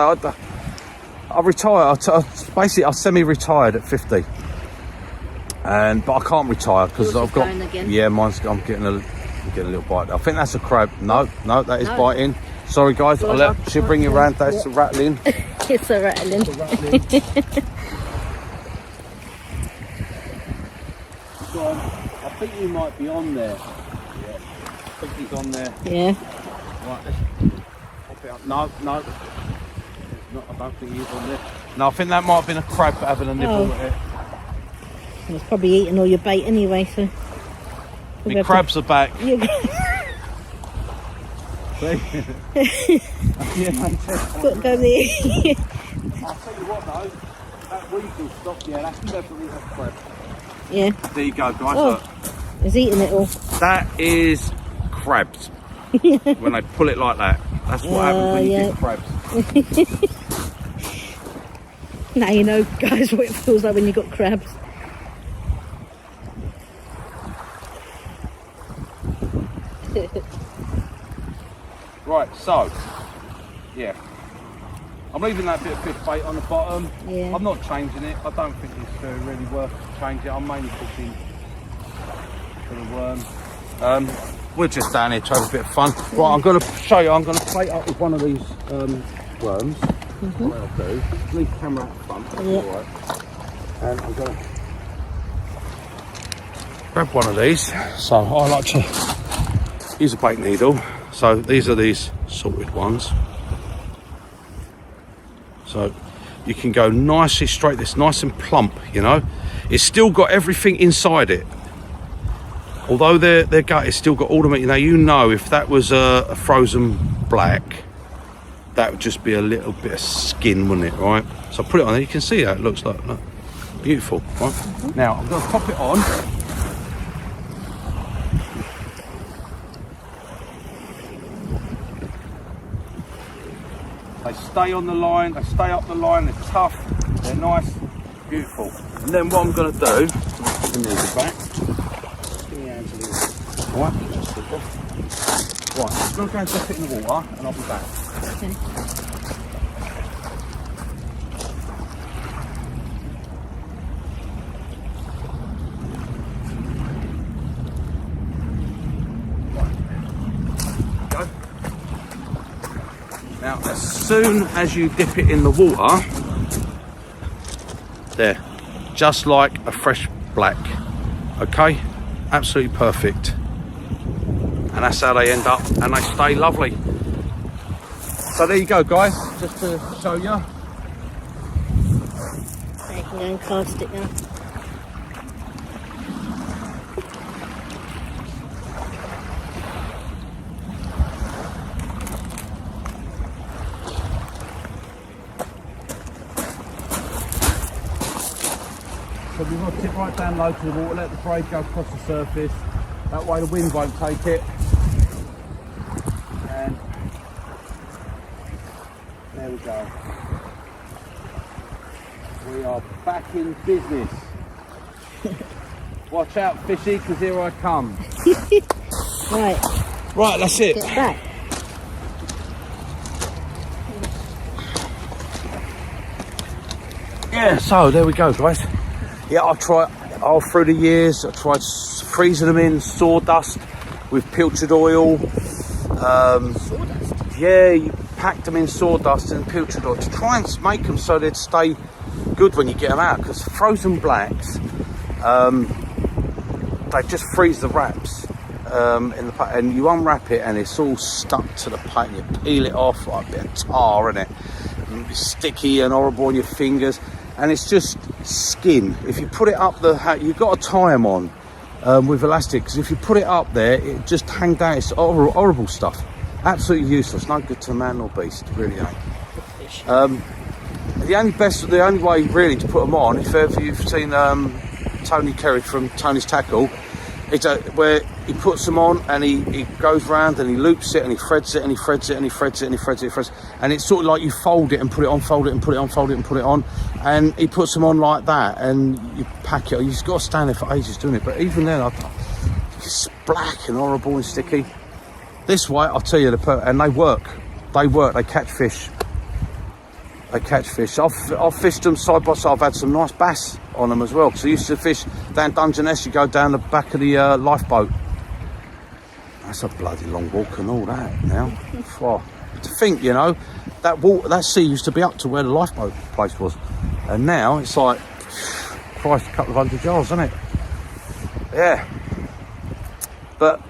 I retire. Basically, I semi-retired at 50, but I can't retire because I've got. Yeah, I'm getting a little bite. I think that's a crab. No, that is biting. Sorry, guys. She'll bring you around. That's a rattling. It's a rattling. I think he might be on there. Yeah, I think he's on there. Yeah. Right. Let's pop it up. No. No, I don't think he's on there. No, I think that might have been a crab having a nibble at it. Well, it's probably eating all your bait anyway, so... The crabs are back. Yeah, mate. Got to go there. I'll tell you what though, that weasel stock, yeah, that's definitely a crab. Yeah. There you go, guys. Oh, Look. he's eating it all. That is crabs. When they pull it like that. That's what happens when you get crabs. Now you know, guys, what it feels like when you got crabs. Right, so, yeah. I'm leaving that bit of fish bait on the bottom. Yeah. I'm not changing it. I don't think it's really worth changing it. I'm mainly fishing for the worm. We're just down here to have a bit of fun. Right, I'm going to show you. I'm going to plate up with one of these worms. What I'll do, leave the camera up front. Yeah. All right. And I'm going to grab one of these. So I like to use a bait needle. So these are these salted ones. So you can go nicely straight, this nice and plump, you know. It's still got everything inside it. Although their gut is still got all the meat. Now you know if that was a frozen black, that would just be a little bit of skin, wouldn't it, right? So put it on there, you can see how it looks like. Look. Beautiful, right? Now I'm going to pop it on. They stay on the line, they stay up the line, they're tough, they're nice, beautiful. And then what I'm going to do, put the needle back. Alright, I'm going to go and dip it in the water and I'll be back. Okay. Now, as soon as you dip it in the water, there, just like a fresh black, okay? Absolutely perfect. And that's how they end up, and they stay lovely. So there you go, guys, just to show you. So you can go and cast it now. So we want to tip right down low to the water, let the braid go across the surface. That way the wind won't take it. And there we go. We are back in business. Watch out, fishy, because here I come. Right. Right, that's it. Get back. Yeah, so there we go, guys. Yeah, I've tried all through the years. I tried freezing them in sawdust with pilchard oil. Sawdust? Yeah, you packed them in sawdust and pilchard oil to try and make them so they'd stay good when you get them out. Because frozen blacks, they just freeze the wraps in the pack, and you unwrap it and it's all stuck to the pack. And you peel it off like a bit of tar in it. And it's sticky and horrible on your fingers. And it's just skin. If you put it up you've got to tie them on with elastic, because if you put it up there, it just hangs down. It's horrible stuff. Absolutely useless. No good to man or beast. It really ain't. The only way really to put them on, if ever you've seen Tony Kerry from Tony's Tackle, it's where he puts them on and he goes round and he loops it and he threads it and he threads it and he threads it and he threads it and he threads it. And it's sort of like you fold it and put it on, fold it and put it on, fold it and put it on. And he puts them on like that and you pack it. You've got to stand there for ages doing it. But even then, it's black and horrible and sticky. This way, I'll tell you, and they work. They work, they catch fish. They catch fish. I've fished them side by side. I've had some nice bass on them as well. Because I used to fish down Dungeness. You go down the back of the lifeboat. That's a bloody long walk and all that now. Oh, to think, you know, that sea used to be up to where the lifeboat place was. And now it's like, Christ, a couple of 100 yards, isn't it? Yeah. But,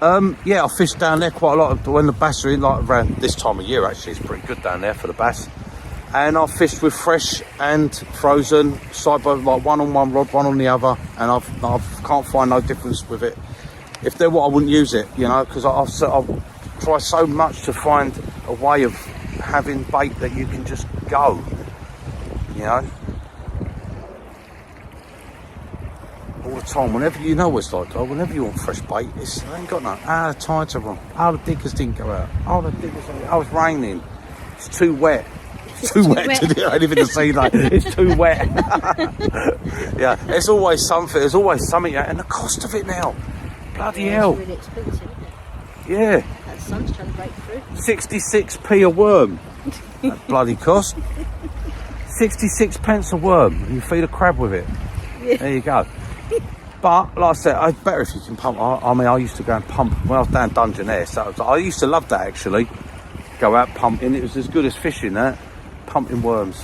yeah, I fished down there quite a lot when the bass are in, like around this time of year, actually. It's pretty good down there for the bass. And I've fished with fresh and frozen, side by, like one on one rod, one on the other, and I can't find no difference with it. If they're what, I wouldn't use it, you know, because I've try so much to find a way of having bait that you can just go, you know, all the time. Whenever, you know what it's like, whenever you want fresh bait, it's, I ain't got none. The tides are wrong. The diggers didn't go out. The diggers, it's raining. It's too wet. It's too wet to do anything to see that. It's too wet. Yeah, there's always something. There's always something. And the cost of it now, bloody hell. It's really expensive, isn't it? Yeah. That sun's trying to break through. 66p a worm. That bloody cost. 66 pence a worm. And you feed a crab with it. Yeah. There you go. But like I said, it's better if you can pump. I mean, I used to go and pump when I was down Dungeonaire. So I used to love that actually. Go out pumping. It was as good as fishing. That pumping worms.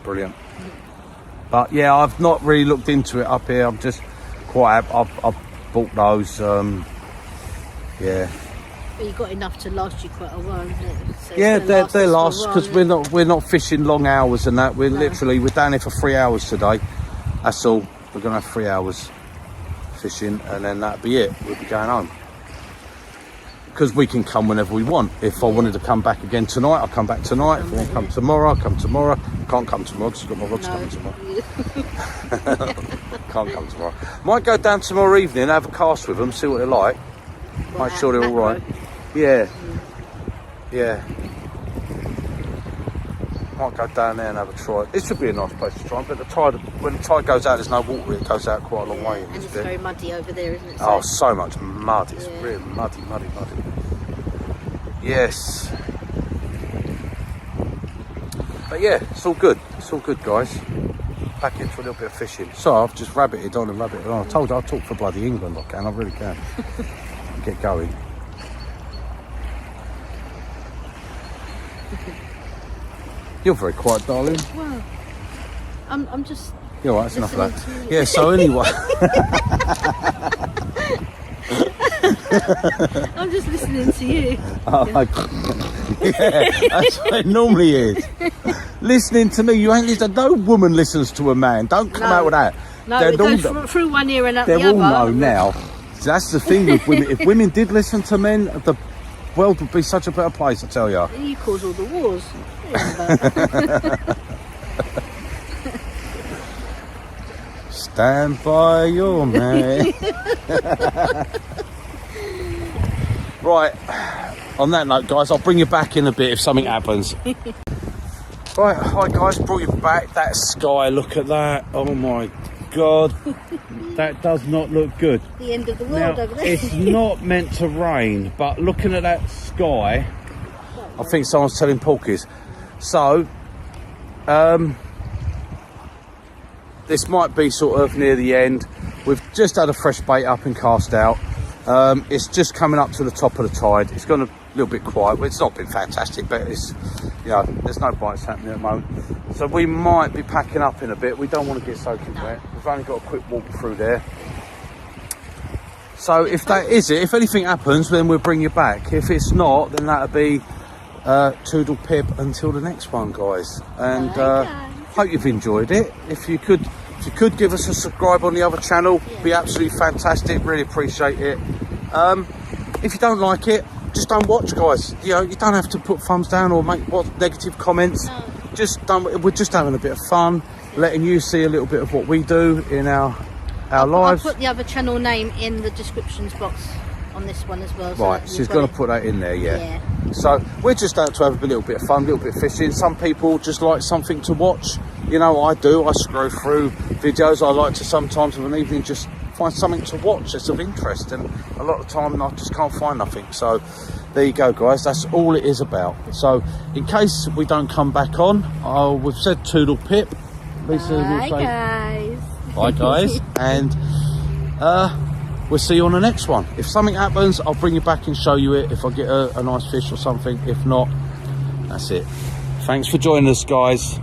Brilliant. But yeah, I've not really looked into it up here. I'm just quite. I've bought those. Yeah. But you got enough to last you quite a while, isn't it? So yeah, they're last because we're not fishing long hours and that. We're down here for 3 hours today. That's all. We're gonna have 3 hours fishing, and then that'll be it. We'll be going home because we can come whenever we want. If I wanted to come back again tonight, I'll come back tonight. If I want to come tomorrow, I'll come tomorrow. Can't come tomorrow because I've got my rods coming tomorrow. Can't come tomorrow. Might go down tomorrow evening, have a cast with them, see what they're like. Make sure they're all right. Yeah. Yeah. Might go down there and have a try. This would be a nice place to try, but when the tide goes out, there's no water. It goes out quite a long way. And it's very muddy over there, isn't it? So so much mud. It's really muddy. Yes. But yeah, it's all good. It's all good, guys. Back into a little bit of fishing. So I've just rabbited on. I told you I'll talk for bloody England. I can. I really can. Get going. You're very quiet, darling. Well, I'm just. You're right, that's enough of that. Yeah, so anyway. I'm just listening to you. Yeah, that's what it normally is. Listening to me, you ain't listening. No woman listens to a man. Don't come out with that. No, it goes through one ear and out the other. They all know now. That's the thing with women. If women did listen to men, the world would be such a better place, I tell you. You cause all the wars. Stand by your man. Right, on that note, guys, I'll bring you back in a bit if something happens. Right, hi guys, brought you back. That sky, look at that. Oh my God, that does not look good. The end of the world over there. It's not meant to rain, but looking at that sky, I think someone's telling porkies. So, this might be sort of near the end. We've just had a fresh bait up and cast out. It's just coming up to the top of the tide. It's gone a little bit quiet. Well, it's not been fantastic, but it's, you know, there's no bites happening at the moment. So we might be packing up in a bit. We don't want to get soaking wet. We've only got a quick walk through there. So if that is it, if anything happens, then we'll bring you back. If it's not, then that'll be toodle pip until the next one, guys. And hope you've enjoyed it. If you could give us a subscribe on the other channel, be absolutely fantastic. Really appreciate it. If you don't like it, just don't watch, guys. You know, you don't have to put thumbs down or make negative comments. No. Just don't. We're just having a bit of fun, letting you see a little bit of what we do in our lives. I'll put the other channel name in the descriptions box on this one as well. Right, she's going to put that in there, yeah. So we're just out to have a little bit of fun, a little bit of fishing. Some people just like something to watch. You know, I do. I scroll through videos. I like to sometimes of an evening just find something to watch that's of interest, and a lot of the time I just can't find nothing. So there you go, guys. That's all it is about. So in case we don't come back on, we've said toodle pip. Lisa will say guys. Bye guys. And we'll see you on the next one. If something happens, I'll bring you back and show you it if I get a nice fish or something. If not, that's it. Thanks for joining us, guys.